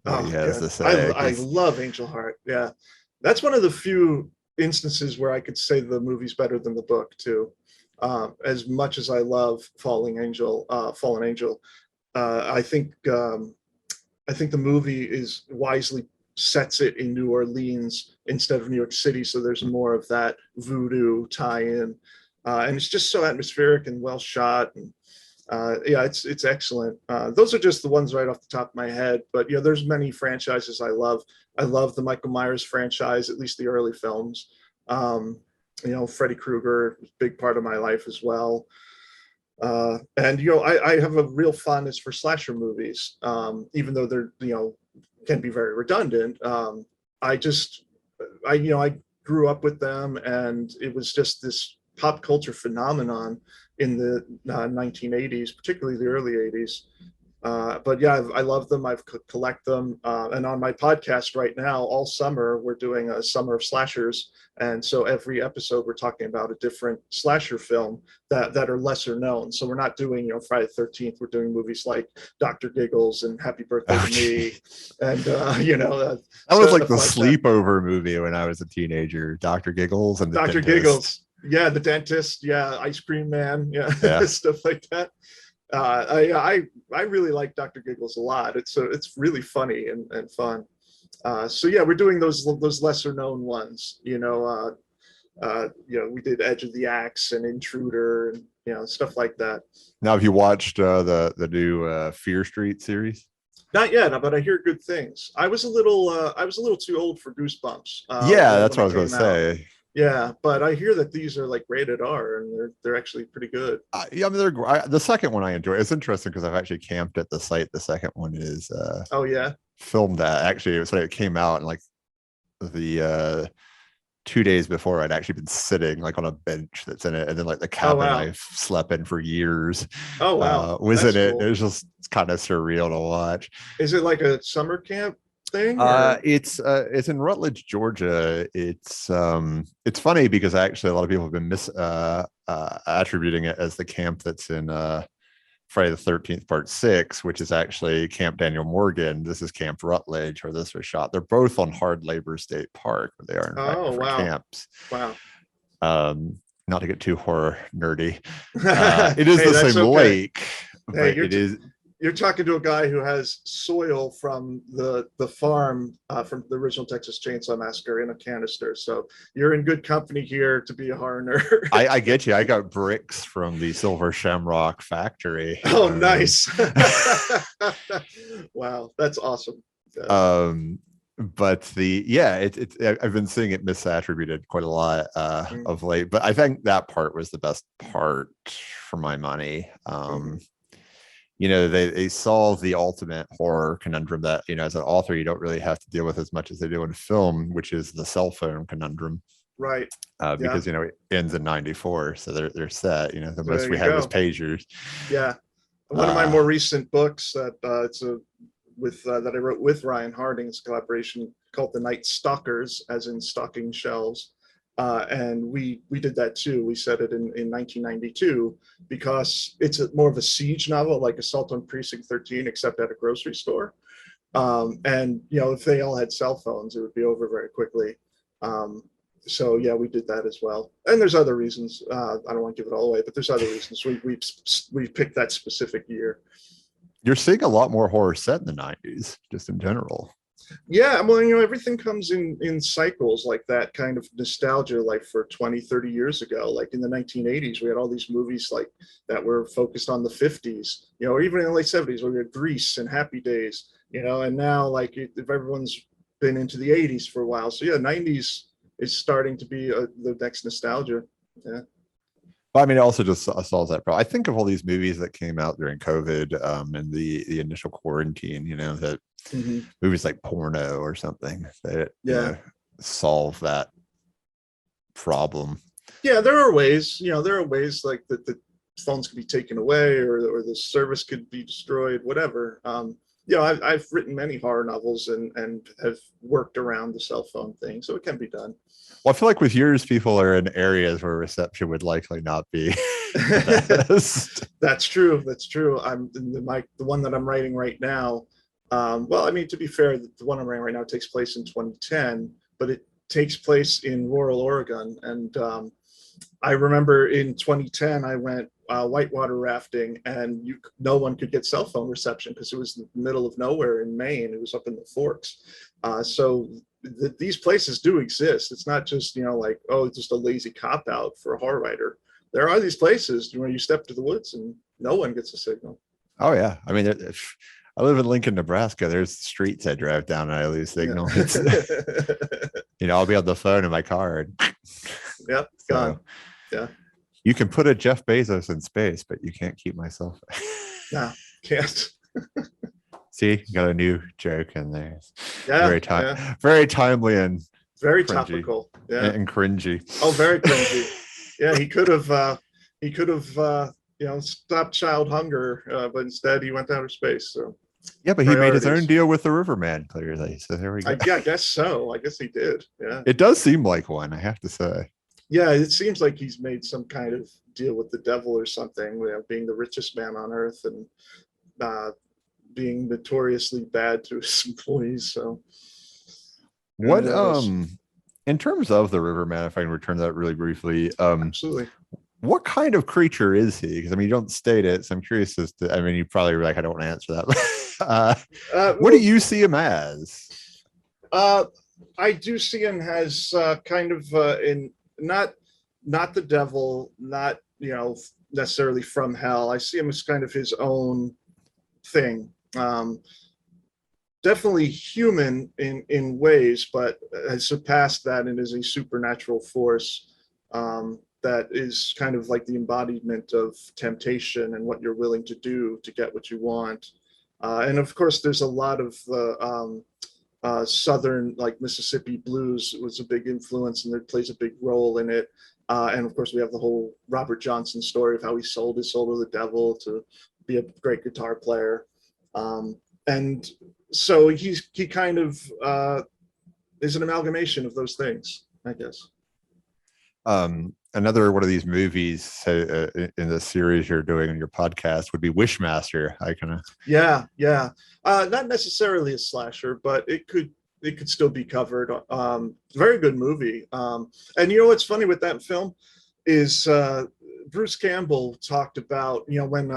S1: what he has to say.
S2: I love Angel Heart. Yeah, that's one of the few instances where I could say the movie's better than the book too. As much as I love Fallen Angel, I think the movie is wisely sets it in New Orleans instead of New York City, so there's more of that voodoo tie-in, and it's just so atmospheric and well shot. And yeah, it's excellent. Those are just the ones right off the top of my head, but you know, there's many franchises I love. I love the Michael Myers franchise, at least the early films. You know, Freddy Krueger, big part of my life as well. And you know, I have a real fondness for slasher movies, even though they're, you know, can be very redundant. I grew up with them, and it was just this pop culture phenomenon in the 1980s, particularly the early 80s. But yeah, I love them. I've collect them, and on my podcast right now, all summer we're doing a summer of slashers, and so every episode we're talking about a different slasher film that are lesser known. So we're not doing, you know, Friday the 13th. We're doing movies like Dr. Giggles and Happy Birthday to Me, and you know,
S1: that was like the sleepover movie when I was a teenager. Dr. Giggles and
S2: Dr. Giggles, yeah, the dentist, yeah, Ice Cream Man, yeah. Stuff like that. I really like Dr. Giggles a lot. It's really funny and fun. So yeah, we're doing those lesser known ones, you know, We did Edge of the Axe and Intruder and stuff like that.
S1: Now, have you watched the new Fear Street series?
S2: Not yet, but I hear good things. I was a little too old for Goosebumps.
S1: Yeah, that's
S2: when
S1: what I
S2: it
S1: was going to
S2: came out.
S1: say.
S2: Yeah, but I hear that these are like rated R and they're actually pretty good.
S1: Yeah, I mean, the second one I enjoy. It's interesting because I've actually camped at the site. The second one is
S2: Oh yeah.
S1: filmed at. Actually, it was when it came out, and like the 2 days before, I'd actually been sitting like on a bench that's in it, and then like the cabin
S2: wow.
S1: I've slept in for years
S2: Oh wow.
S1: was
S2: That's
S1: in it.
S2: cool.
S1: It was just kind of surreal to watch.
S2: Is it like a summer camp thing? Or?
S1: It's in Rutledge, Georgia. It's funny because actually a lot of people have been attributing it as the camp that's in Friday the 13th Part 6, which is actually Camp Daniel Morgan. This is Camp Rutledge, where this was shot. They're both on Hard Labor State Park, but they are in fact different camps.
S2: Wow.
S1: Not to get too horror nerdy. It is
S2: hey,
S1: the same lake,
S2: hey,
S1: but it is.
S2: You're talking to a guy who has soil from the farm from the original Texas Chainsaw Massacre in a canister. So you're in good company here to be a horror nerd.
S1: I get you. I got bricks from the Silver Shamrock factory.
S2: Oh, nice. Wow, that's awesome.
S1: But I've been seeing it misattributed quite a lot of late. But I think that part was the best part for my money. They solve the ultimate horror conundrum that, as an author, you don't really have to deal with as much as they do in film, which is the cell phone conundrum.
S2: Right.
S1: Because, it ends in 94. So they're set, the
S2: So
S1: most we had was pagers.
S2: Yeah. One of my more recent books that that I wrote with Ryan Harding's collaboration called The Night Stalkers, as in stocking shelves. And we did that too. We set it in 1992 because it's more of a siege novel, like Assault on Precinct 13, except at a grocery store. And if they all had cell phones, it would be over very quickly. So yeah, we did that as well. And there's other reasons. I don't want to give it all away, but there's other reasons we picked that specific year.
S1: You're seeing a lot more horror set in the 90s, just in general.
S2: Yeah, well, everything comes in cycles, like that kind of nostalgia, like for 20, 30 years ago. Like in the 1980s, we had all these movies like that were focused on the 50s, or even in the late 70s, where we had Grease and Happy Days, and now like if everyone's been into the 80s for a while. So yeah, 90s is starting to be the next nostalgia. Yeah.
S1: But I mean, it also just solves that problem. I think of all these movies that came out during COVID and the initial quarantine, that movies like Porno or something that solve that problem.
S2: Yeah, there are ways, like that the phones could be taken away or the service could be destroyed, whatever. I've written many horror novels and have worked around the cell phone thing, so it can be done.
S1: Well, I feel like with yours, people are in areas where reception would likely not be best.
S2: That's true. I'm the one that I'm writing right now. To be fair, the one I'm writing right now takes place in 2010, but it takes place in rural Oregon. And I remember in 2010, I went whitewater rafting, and no one could get cell phone reception because it was in the middle of nowhere in Maine. It was up in the Forks. So these places do exist. It's not just, it's just a lazy cop out for a horror writer. There are these places where you step to the woods and no one gets a signal.
S1: Oh, yeah. I mean, I live in Lincoln, Nebraska. There's streets I drive down and I lose signal. Yeah. I'll be on the phone in my car.
S2: Yep, gone. Yeah.
S1: You can put a Jeff Bezos in space, but you can't keep my cell phone.
S2: No, can't.
S1: See, you got a new joke in there.
S2: Yeah,
S1: very timely and
S2: very
S1: cringy.
S2: Topical. Yeah,
S1: and cringy.
S2: Oh, very cringy. Yeah, he could have stopped child hunger, but instead he went to outer space. So
S1: yeah, but he made his own deal with the Riverman, clearly. So there we go.
S2: I guess so. I guess he did. Yeah,
S1: it does seem like one, I have to say.
S2: Yeah, it seems like he's made some kind of deal with the devil or something, being the richest man on earth and being notoriously bad to his employees. So
S1: what in terms of the Riverman, if I can return to that really briefly,
S2: absolutely,
S1: what kind of creature is he? Because you don't state it, so I'm curious as to, you probably were like, I don't want to answer that. What do you see him as?
S2: I do see him as kind of not the devil, not, necessarily from hell. I see him as kind of his own thing. Definitely human in ways, but has surpassed that and is a supernatural force that is kind of like the embodiment of temptation and what you're willing to do to get what you want. And of course, there's a lot of Southern, like Mississippi blues was a big influence, and it plays a big role in it. And of course, we have the whole Robert Johnson story of how he sold his soul to the devil to be a great guitar player. And so he kind of is an amalgamation of those things, I guess.
S1: Another one of these movies in the series you're doing on your podcast would be Wishmaster.
S2: Yeah. Not necessarily a slasher, but it could still be covered. Very good movie. And you know what's funny with that film is Bruce Campbell talked about, when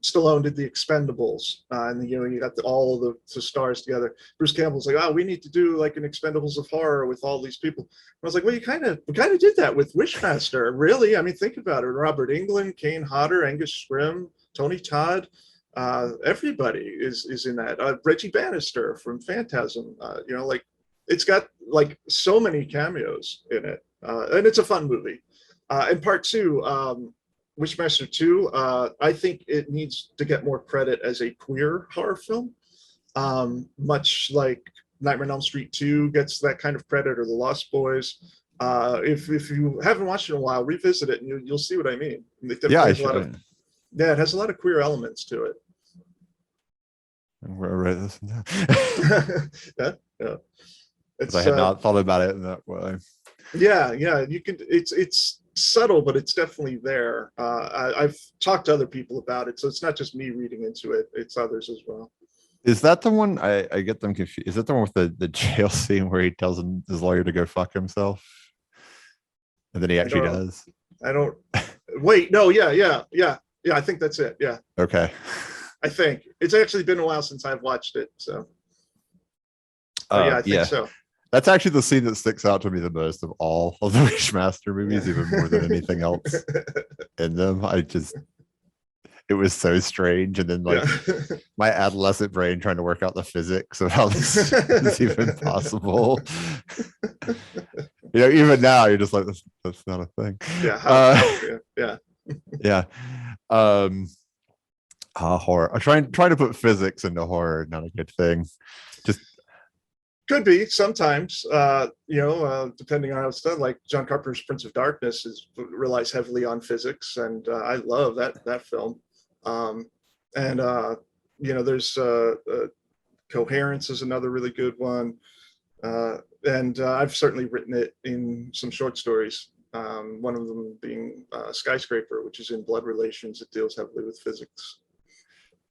S2: Stallone did the Expendables, and you got all the stars together. Bruce Campbell's like, "Oh, we need to do like an Expendables of horror with all these people." I was like, "Well, we kind of did that with Wishmaster, really. I mean, think about it: Robert Englund, Kane Hodder, Angus Scrimm, Tony Todd, everybody is in that. Reggie Bannister from Phantasm. Like it's got like so many cameos in it, and it's a fun movie." And part two, Wishmaster 2, I think it needs to get more credit as a queer horror film, much like Nightmare on Elm Street 2 gets that kind of credit, or The Lost Boys. If you haven't watched it in a while, revisit it and you'll see what I mean.
S1: Yeah,
S2: it has a lot of queer elements to it.
S1: Write this down.
S2: Yeah.
S1: I had not thought about it in that way.
S2: Yeah, you can. It's subtle, but it's definitely there. I've talked to other people about it, so it's not just me reading into it; it's others as well.
S1: Is that the one? I get them confused. Is that the one with the jail scene where he tells his lawyer to go fuck himself, and then he actually does?
S2: I don't. Wait, no, yeah. I think that's it. Yeah.
S1: Okay.
S2: I think it's actually been a while since I've watched it, so. I think so.
S1: That's actually the scene that sticks out to me the most of all of the Wishmaster movies, even more than anything else in them. It was so strange. And then my adolescent brain trying to work out the physics of how this is even possible. Even now you're just like, that's not a thing. Yeah. Horror. I'm trying to put physics into horror, not a good thing. Just
S2: could be sometimes, depending on how it's done. Like John Carpenter's Prince of Darkness relies heavily on physics, and I love that film. There's Coherence is another really good one, and I've certainly written it in some short stories. One of them being Skyscraper, which is in blood relations. It deals heavily with physics.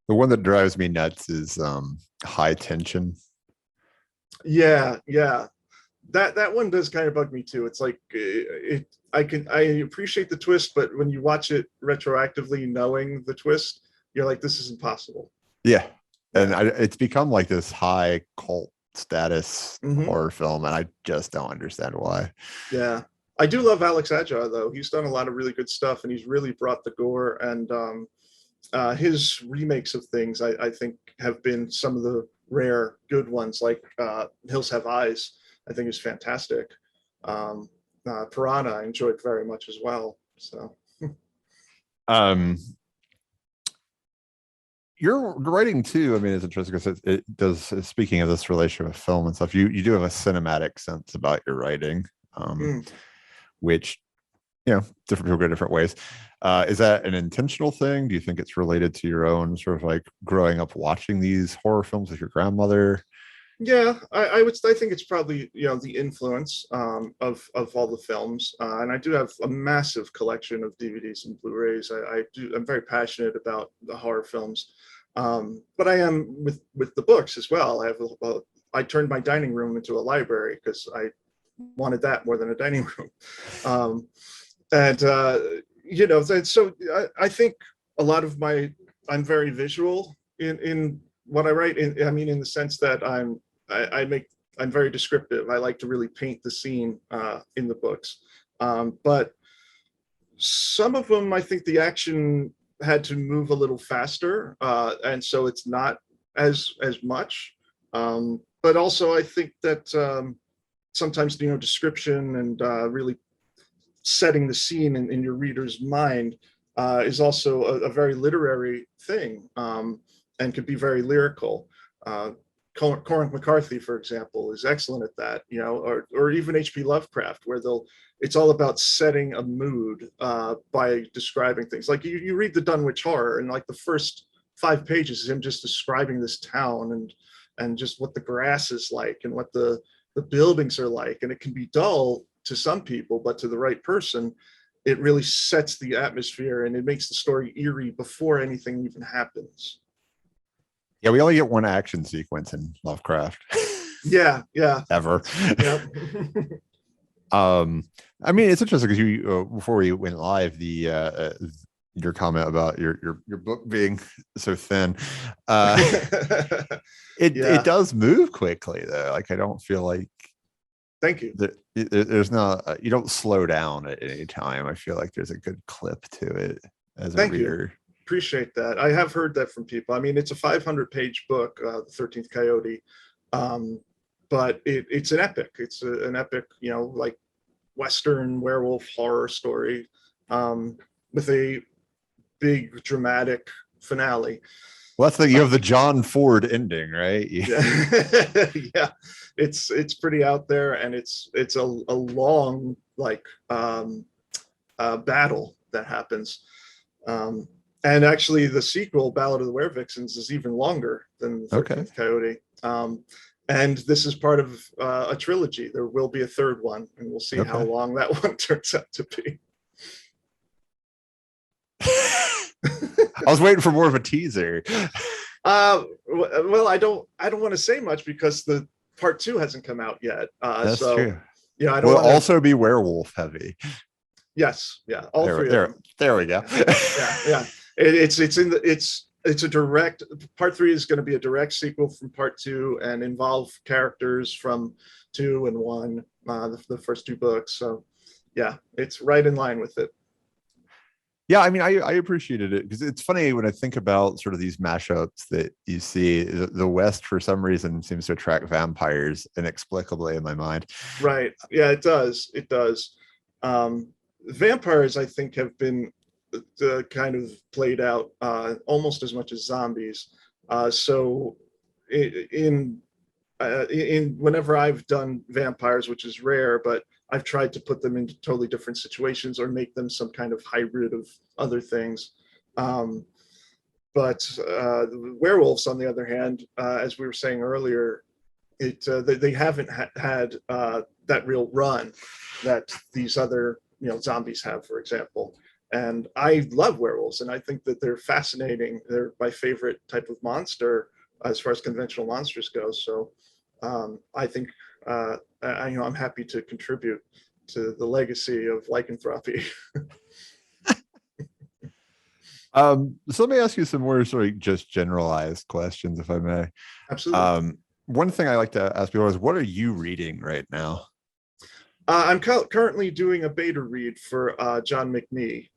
S1: The one that drives me nuts is High Tension.
S2: Yeah. That one does kind of bug me too. It's like I appreciate the twist, but when you watch it retroactively, knowing the twist, you're like, this is impossible.
S1: Yeah, and it's become like this high cult status horror film, and I just don't understand why.
S2: Yeah, I do love Alex Aja though. He's done a lot of really good stuff, and he's really brought the gore. And his remakes of things, I think, have been some of the rare good ones. Like Hills Have Eyes, I think is fantastic. Piranha I enjoyed very much as well. So
S1: your writing too, I mean, it's interesting because it does, speaking of this relation with film and stuff, you do have a cinematic sense about your writing, which different people go different ways. Is that an intentional thing? Do you think it's related to your own sort of like growing up watching these horror films with your grandmother?
S2: Yeah, I think it's probably the influence of all the films, and I do have a massive collection of DVDs and Blu-rays. I'm very passionate about the horror films, but I am with the books as well. I turned my dining room into a library because I wanted that more than a dining room. So I think a lot of I'm very visual in what I write. In the sense that I'm very descriptive. I like to really paint the scene in the books. But some of them, I think the action had to move a little faster, and so it's not as much. But also, I think that sometimes description and really setting the scene in your reader's mind is also a very literary thing, and could be very lyrical. Cormac McCarthy, for example, is excellent at that, or even H.P. Lovecraft, where it's all about setting a mood by describing things. Like you read the Dunwich Horror, and like the first 5 pages is him just describing this town and just what the grass is like and what the buildings are like. And it can be dull to some people, but to the right person, it really sets the atmosphere and it makes the story eerie before anything even happens.
S1: Yeah, we only get one action sequence in Lovecraft.
S2: Yeah.
S1: Ever.
S2: Yep.
S1: I mean, it's interesting because you before we went live, your comment about your book being so thin, it does move quickly though. Like I don't feel like.
S2: Thank you.
S1: There's not, you don't slow down at any time. I feel like there's a good clip to it as a reader.
S2: Appreciate that. I have heard that from people. I mean, it's a 500-page book, The 13th Coyote, but it's an epic. It's an epic, like Western werewolf horror story, with a big dramatic finale.
S1: Well, that's you have the John Ford ending, right?
S2: Yeah, it's pretty out there, and it's a long battle that happens. And actually, the sequel, Ballad of the Werevixens, is even longer than the 13th Coyote. And this is part of a trilogy. There will be a third one, and we'll see how long that one turns out to be.
S1: I was waiting for more of a teaser.
S2: Well, I don't want to say much because the part 2 hasn't come out yet.
S1: That's true.
S2: Yeah, I don't want
S1: to also be werewolf heavy.
S2: Yes, yeah, all three.
S1: There we go.
S2: Yeah. It's a direct. Part 3 is going to be a direct sequel from part 2 and involve characters from 2 and 1, the first 2 books. So, yeah, it's right in line with it.
S1: Yeah, I mean, I appreciated it because it's funny when I think about sort of these mashups that you see. The West, for some reason, seems to attract vampires inexplicably in my mind.
S2: Right. Yeah, it does. It does. Vampires, I think, have been kind of played out almost as much as zombies. So in whenever I've done vampires, which is rare, but I've tried to put them into totally different situations or make them some kind of hybrid of other things. But the werewolves, on the other hand, as we were saying earlier, they haven't had that real run that these other zombies have, for example. And I love werewolves, and I think that they're fascinating. They're my favorite type of monster as far as conventional monsters go. So I think I'm happy to contribute to the legacy of lycanthropy.
S1: So let me ask you some more sort of just generalized questions, if I may.
S2: Absolutely.
S1: One thing I like to ask people is, what are you reading right now?
S2: I'm currently doing a beta read for John McNee,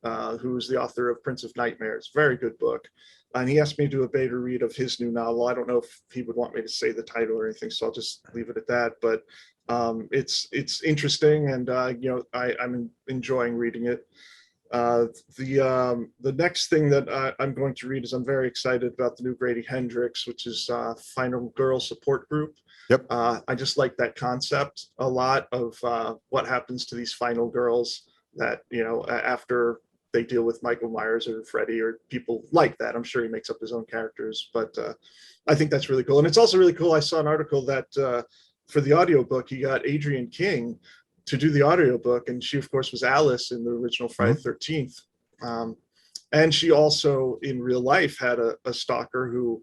S2: who's the author of Prince of Nightmares. Very good book. And he asked me to do a beta read of his new novel. I don't know if he would want me to say the title or anything, so I'll just leave it at that. But it's interesting, and I'm enjoying reading it. The next thing that I'm going to read is, I'm very excited about the new Grady Hendrix, which is Final Girl Support Group.
S1: Yep.
S2: I just like that concept a lot of what happens to these final girls that, after they deal with Michael Myers or Freddy or people like that. I'm sure he makes up his own characters, but I think that's really cool. And it's also really cool. I saw an article that for the audiobook, he got Adrienne King to do the audiobook. And she, of course, was Alice in the original Friday the 13th. And she also, in real life, had a stalker who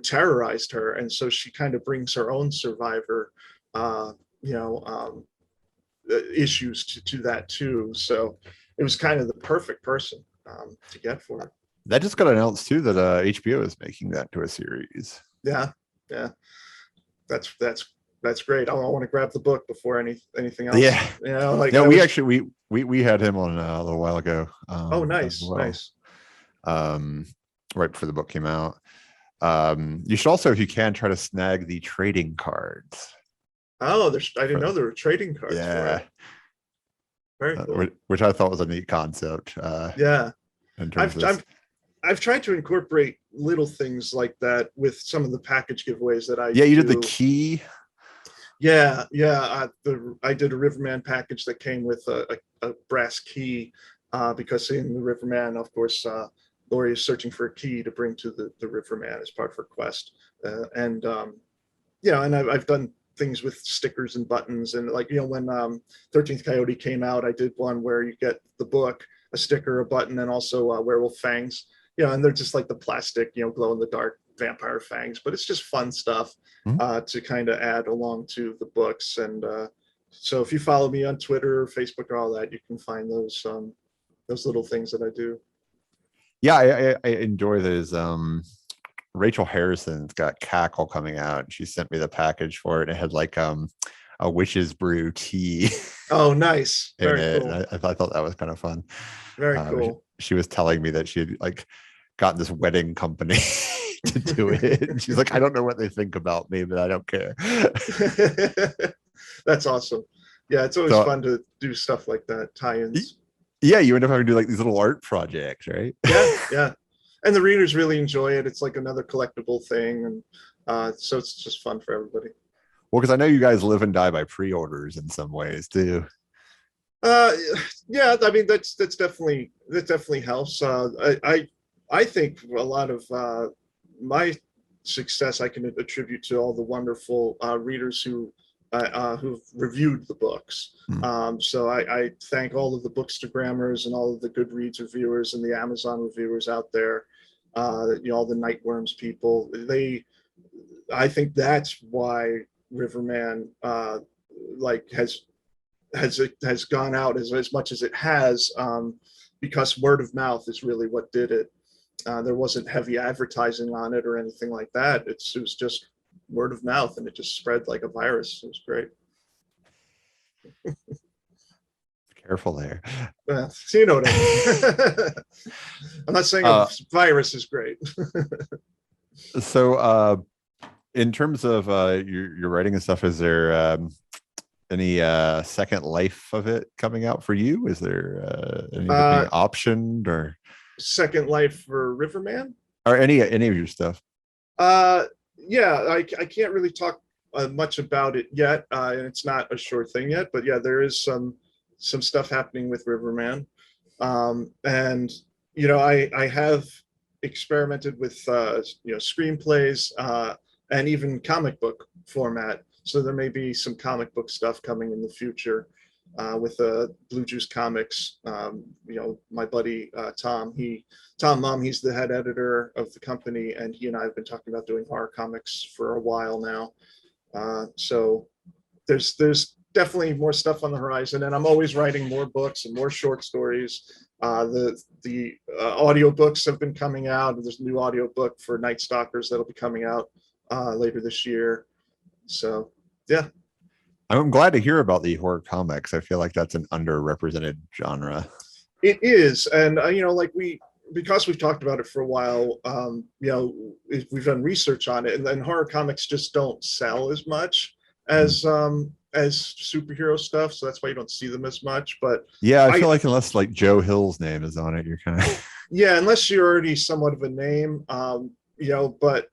S2: terrorized her. And so she kind of brings her own survivor, issues to that too. So it was kind of the perfect person to get for it.
S1: That just got announced too, that HBO is making that to a series.
S2: Yeah. That's That's great. I want to grab the book before anything else.
S1: Yeah.
S2: You know, like
S1: No, we actually we had him on a little while ago.
S2: Oh,
S1: As
S2: nice,
S1: well.
S2: nice.
S1: Right before the book came out. You should also, if you can, try to snag the trading cards.
S2: Oh, I didn't know there were trading cards for
S1: Yeah.
S2: it. Very cool.
S1: Which I thought was a neat concept.
S2: Yeah,
S1: In terms of
S2: I've tried to incorporate little things like that with some of the package giveaways that I
S1: yeah, you
S2: do.
S1: did the key.
S2: Yeah. I did a Riverman package that came with a brass key, because in the Riverman, of course, Lori is searching for a key to bring to the Riverman as part of her quest. And and I've done things with stickers and buttons, and like, when 13th Coyote came out, I did one where you get the book, a sticker, a button, and also werewolf fangs. And they're just like the plastic, glow in the dark vampire fangs, but it's just fun stuff to kind of add along to the books. And so if you follow me on Twitter, Facebook, or all that, you can find those little things that I do.
S1: Yeah, I enjoy those. Rachel Harrison's got Cackle coming out, and she sent me the package for it. It had like a witch's brew tea.
S2: Oh, nice. Very cool.
S1: I thought that was kind of fun.
S2: Very cool.
S1: She was telling me that she had like gotten this wedding company to do it. And she's like, I don't know what they think about me, but I don't care.
S2: That's awesome. Yeah, it's always fun to do stuff like that, tie-ins.
S1: Yeah, you end up having to do like these little art projects, right?
S2: Yeah. And the readers really enjoy it. It's like another collectible thing. And so it's just fun for everybody.
S1: Well, because I know you guys live and die by pre-orders in some ways too.
S2: Yeah, I mean, that definitely helps. I think a lot of my success I can attribute to all the wonderful readers who've reviewed the books. So I thank all of the Bookstagrammers and all of the Goodreads reviewers and the Amazon reviewers out there. All the Nightworms people. I think that's why Riverman has gone out as much as it has, because word of mouth is really what did it. There wasn't heavy advertising on it or anything like that. It was just word of mouth, and it just spread like a virus. It was great.
S1: Careful there.
S2: So you know what I mean. I'm not saying a virus is great.
S1: So in terms of your writing and stuff, is there any second life of it coming out for you? Is there anything optioned or
S2: second life for Riverman
S1: or any of your stuff?
S2: Yeah, I can't really talk much about it yet, and it's not a sure thing yet, but yeah, there is some stuff happening with Riverman. And I have experimented with screenplays and even comic book format, so there may be some comic book stuff coming in the future with Blue Juice Comics. My buddy Tom Mum, he's the head editor of the company, and he and I have been talking about doing horror comics for a while now. So there's definitely more stuff on the horizon, and I'm always writing more books and more short stories. The audio books have been coming out. There's a new audio book for Night Stalkers that'll be coming out later this year. So yeah,
S1: I'm glad to hear about the horror comics. I feel like that's an underrepresented genre.
S2: It is, and because we've talked about it for a while, we've done research on it, and then horror comics just don't sell as much as superhero stuff, so that's why you don't see them as much. But
S1: yeah, I feel like unless like Joe Hill's name is on it, you're kind of
S2: yeah, unless you're already somewhat of a name, but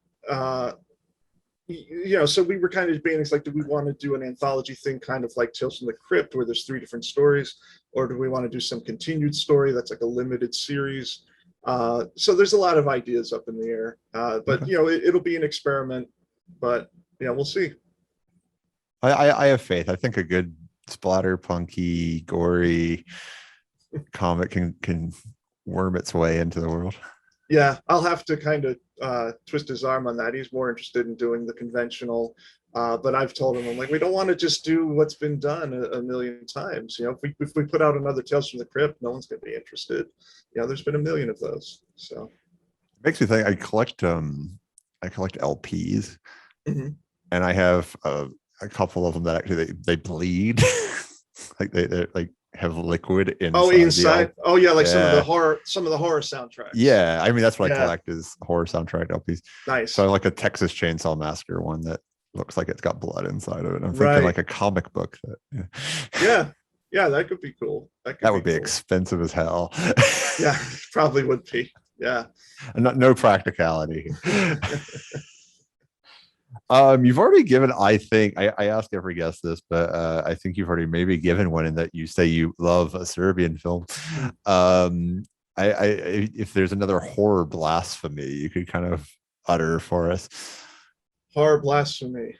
S2: so we were kind of debating, it's like, do we want to do an anthology thing, kind of like Tales from the Crypt, where there's 3 different stories, or do we want to do some continued story that's like a limited series? So there's a lot of ideas up in the air, but okay. It'll be an experiment, but we'll see.
S1: I have faith. I think a good splatterpunky, gory comic can worm its way into the world.
S2: Yeah, I'll have to kind of twist his arm on that. He's more interested in doing the conventional, but I've told him, I'm like, we don't want to just do what's been done a million times. If we put out another Tales from the Crypt, no one's going to be interested. There's been a million of those. So
S1: it makes me think. I collect LPs,
S2: mm-hmm.
S1: and I have a couple of them that actually they bleed, like they like have liquid
S2: Oh,
S1: inside
S2: inside. Oh yeah, like
S1: yeah.
S2: some of the horror soundtracks.
S1: Yeah, I mean that's what I
S2: Yeah,
S1: collect is horror soundtrack LPs. So I
S2: nice.
S1: like a Texas Chainsaw Massacre one that looks like it's got blood inside of it. I'm thinking
S2: Right.
S1: like a comic book that
S2: Yeah. Yeah, that could be cool. That could
S1: that
S2: be
S1: would be
S2: cool.
S1: expensive as hell.
S2: Yeah, probably would be. Yeah.
S1: And no practicality. You've already given, I think I ask every guest this, but I think you've already maybe given one in that you say you love a Serbian film. Um, if there's another horror blasphemy you could kind of utter for us.
S2: Horror blasphemy.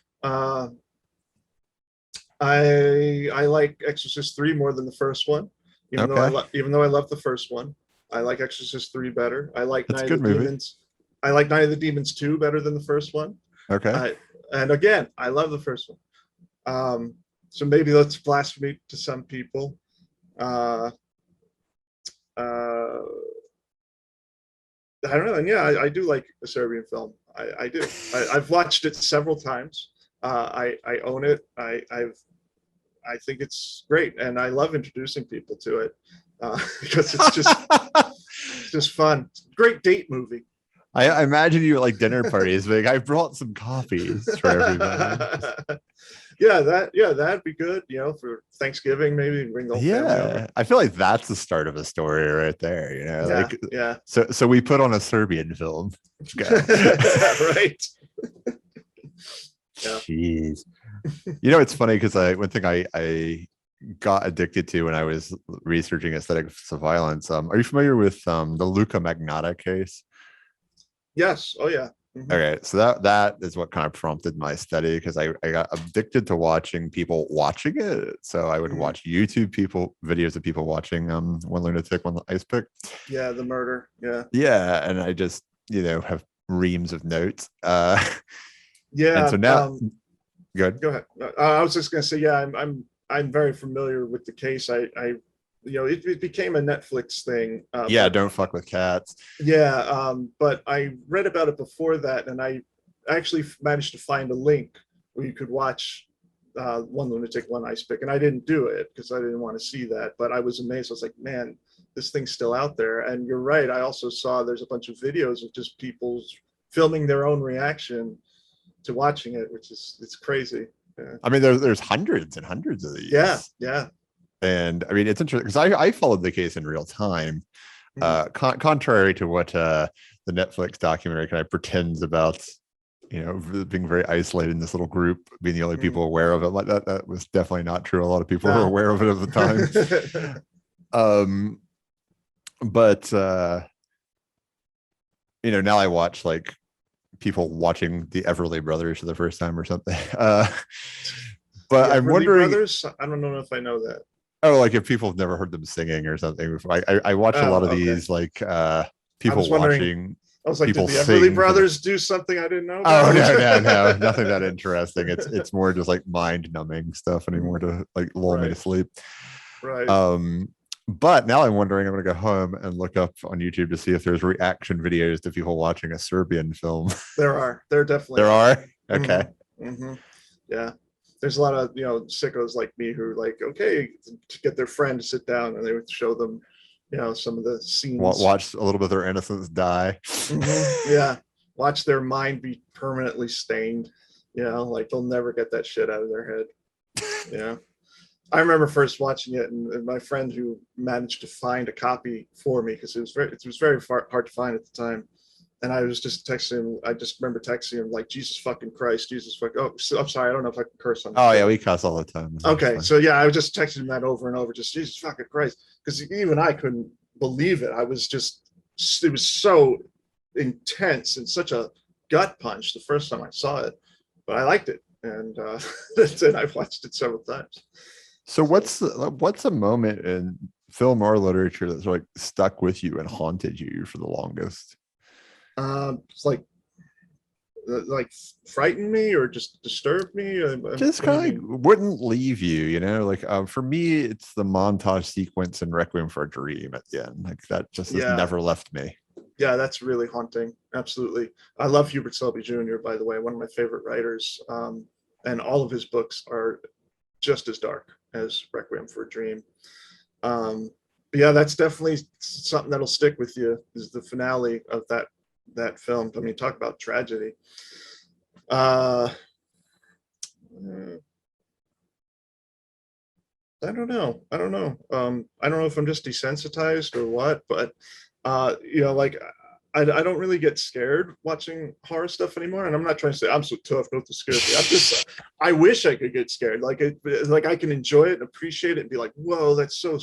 S2: I like Exorcist 3 more than the first one,
S1: Okay,
S2: even though I love the first one. I like Exorcist 3 better. I like
S1: that's a
S2: Night of
S1: good
S2: the
S1: movie.
S2: Demons. I like Night of the Demons 2 better than the first one.
S1: Okay,
S2: I and again, I love the first one. So maybe that's blasphemy to some people. Uh, uh, I don't know. And yeah, I do like a Serbian film. I do. I've watched it several times. I own it. I think it's great, and I love introducing people to it because it's just fun. Great date movie.
S1: I imagine you at like dinner parties, like I brought some coffees for everybody.
S2: Yeah, that'd be good. For Thanksgiving, maybe bring the whole family over.
S1: Yeah, I feel like that's the start of a story right there.
S2: Yeah,
S1: like
S2: yeah.
S1: So we put on a Serbian film. Let's go.
S2: Right. Yeah.
S1: Jeez. It's funny because one thing I got addicted to when I was researching aesthetics of violence. Are you familiar with the Luca Magnotta case?
S2: Yes. Oh yeah. Mm-hmm.
S1: Okay, so that is what kind of prompted my study because I got addicted to watching people watching it. So I would watch YouTube videos of people watching One Lunatic, One Ice Pick.
S2: Yeah, the murder. Yeah.
S1: Yeah, and I just have reams of notes.
S2: Yeah.
S1: And so now, good.
S2: Go ahead. I was just gonna say, yeah, I'm very familiar with the case. It became a Netflix thing.
S1: Yeah, don't fuck with cats.
S2: Yeah, but I read about it before that, and I actually managed to find a link where you could watch One Lunatic, One Ice Pick, and I didn't do it because I didn't want to see that. But I was amazed. I was like, man, this thing's still out there. And you're right. I also saw there's a bunch of videos of just people filming their own reaction to watching it, which is it's crazy. Yeah.
S1: I mean, there's hundreds and hundreds of these.
S2: Yeah.
S1: And I mean, it's interesting because I followed the case in real time. Contrary to what the Netflix documentary kind of pretends about, being very isolated in this little group, being the only people aware of it. Like that was definitely not true. A lot of people were aware of it at the time. But now I watch like people watching the Everly Brothers for the first time or something. But I'm wondering,
S2: Brothers? I don't know if I know that.
S1: Oh, like if people have never heard them singing or something before. I watch a lot of these like people watching.
S2: I was like,
S1: people
S2: did the Everly Brothers do something I didn't know about?
S1: Oh no, nothing that interesting. It's more just like mind numbing stuff anymore to like lull me to sleep.
S2: Right.
S1: But now I'm wondering, I'm gonna go home and look up on YouTube to see if there's reaction videos to people watching a Serbian film.
S2: There definitely
S1: are. Okay.
S2: Mm-hmm. Yeah. There's a lot of sickos like me who okay to get their friend to sit down and they would show them some of the scenes,
S1: watch a little bit of their innocence die.
S2: Yeah, watch their mind be permanently stained, like they'll never get that shit out of their head. I remember first watching it and my friend who managed to find a copy for me because it was very hard to find at the time. And I was just texting him. I just remember texting him like, Jesus fucking Christ, Jesus fuck. Oh, I'm sorry. I don't know if I can curse on.
S1: Oh, yeah, we cuss all the time.
S2: Okay. So, yeah, I was just texting him that over and over. Just Jesus fucking Christ. Because even I couldn't believe it. It was so intense and such a gut punch the first time I saw it. But I liked it. And then I've watched it several times.
S1: So what's a moment in film or literature that's like stuck with you and haunted you for the longest?
S2: It's like frightened me or just disturbed me.
S1: Just kind of wouldn't leave you, like for me, it's the montage sequence in Requiem for a Dream at the end. Like that just has never left me.
S2: Yeah, that's really haunting. Absolutely. I love Hubert Selby Jr., by the way, one of my favorite writers. and all of his books are just as dark as Requiem for a Dream. But yeah, that's definitely something that'll stick with you, is the finale of that film. I mean, talk about tragedy. I don't know. I don't know. I don't know if I'm just desensitized or what, but like I don't really get scared watching horror stuff anymore. And I'm not trying to say I'm so tough, not to scare me. I wish I could get scared. Like I can enjoy it and appreciate it and be like, whoa, that's so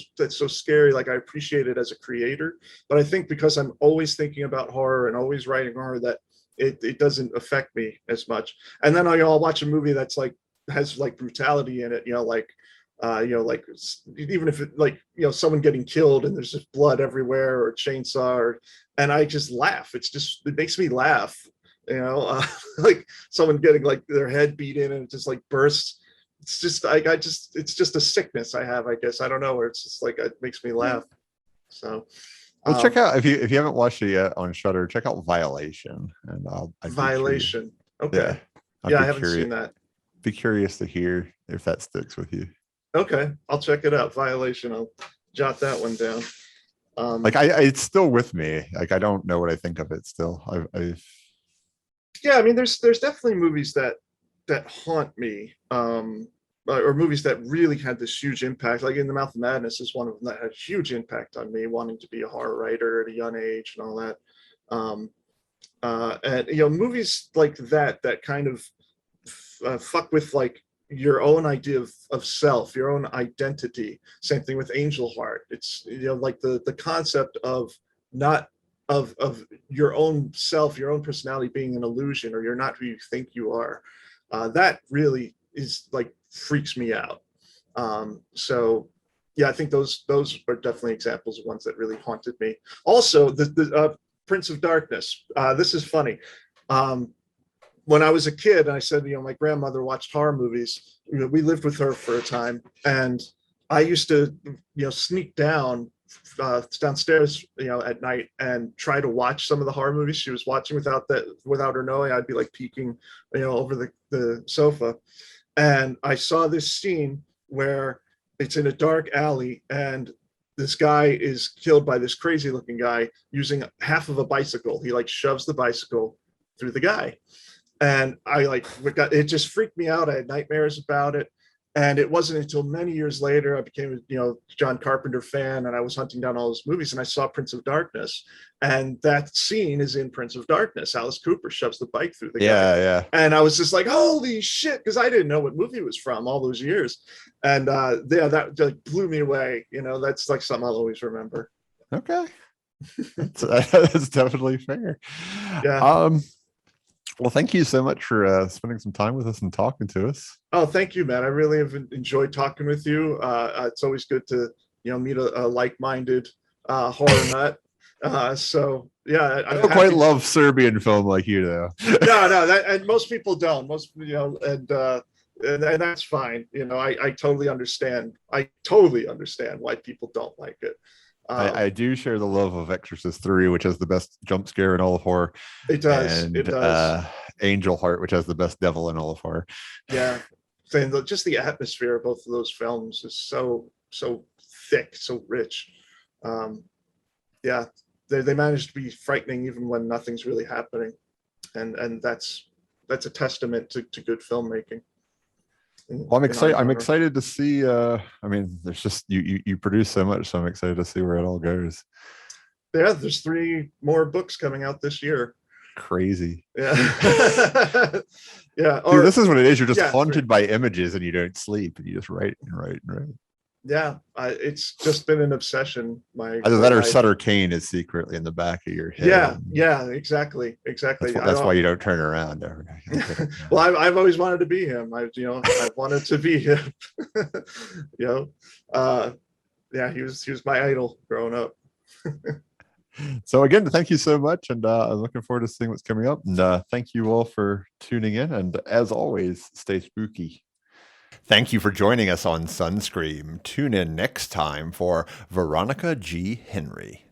S2: scary. Like I appreciate it as a creator. But I think because I'm always thinking about horror and always writing horror, that it doesn't affect me as much. And then I'll watch a movie that's like has like brutality in it, like like even if it like someone getting killed and there's just blood everywhere or chainsaw, and I just laugh. It makes me laugh, like someone getting like their head beat in and it just like bursts. It's just it's just a sickness I have, I guess. I don't know, where it's just like it makes me laugh. So
S1: let's check out, if you haven't watched it yet on Shudder, check out Violation. And
S2: Violation. Okay. Yeah, I haven't seen that.
S1: Be curious to hear if that sticks with you.
S2: Okay, I'll check it out. Violation. I'll jot that one down.
S1: It's still with me. Like I don't know what I think of it still.
S2: Yeah, I mean, there's definitely movies that haunt me, or movies that really had this huge impact. Like In the Mouth of Madness is one of them that had a huge impact on me, wanting to be a horror writer at a young age and all that. And movies like that kind of fuck with like your own idea of self, your own identity. Same thing with Angel Heart. It's like the concept of not of your own self, your own personality being an illusion, or you're not who you think you are. That really is like freaks me out. So yeah, I think those are definitely examples of ones that really haunted me. Also, the Prince of Darkness. This is funny. When I was a kid, I said, my grandmother watched horror movies. We lived with her for a time, and I used to, sneak downstairs, at night and try to watch some of the horror movies she was watching without her knowing. I'd be like peeking, over the sofa, and I saw this scene where it's in a dark alley, and this guy is killed by this crazy looking guy using half of a bicycle. He like shoves the bicycle through the guy. And it just freaked me out. I had nightmares about it. And it wasn't until many years later I became a John Carpenter fan, and I was hunting down all those movies, and I saw Prince of Darkness, and that scene is in Prince of Darkness. Alice Cooper shoves the bike through the guy.
S1: Yeah.
S2: And I was just like, holy shit, because I didn't know what movie it was from all those years. And that like blew me away. That's like something I'll always remember.
S1: Okay. That's definitely fair.
S2: Yeah.
S1: Well, thank you so much for spending some time with us and talking to us.
S2: Oh, thank you, man. I really have enjoyed talking with you. It's always good to, meet a like-minded horror nut. So yeah,
S1: I don't quite love Serbian film like you, though.
S2: No, and most people don't. And that's fine. I totally understand. I totally understand why people don't like it.
S1: I do share the love of Exorcist 3, which has the best jump scare in all of horror.
S2: It does.
S1: And,
S2: it does.
S1: Angel Heart, which has the best devil in all of horror.
S2: Yeah. And just the atmosphere of both of those films is so thick, so rich. Yeah, they managed to be frightening even when nothing's really happening. And that's a testament to good filmmaking.
S1: Well, I'm excited to see. There's just you produce so much, so I'm excited to see where it all goes.
S2: Yeah, there's 3 more books coming out this year.
S1: Crazy.
S2: Yeah. Yeah.
S1: Dude, this is what it is. You're just haunted by images, and you don't sleep, and you just write and write and write.
S2: Yeah, it's just been an obsession.
S1: Either that or Sutter Kane is secretly in the back of your head.
S2: Yeah, exactly.
S1: That's why you don't turn around.
S2: Well, I've always wanted to be him. I wanted to be him. Yeah, he was my idol growing up.
S1: So again, thank you so much, and I'm looking forward to seeing what's coming up. And thank you all for tuning in. And as always, stay spooky. Thank you for joining us on SunScream. Tune in next time for Veronica G. Henry.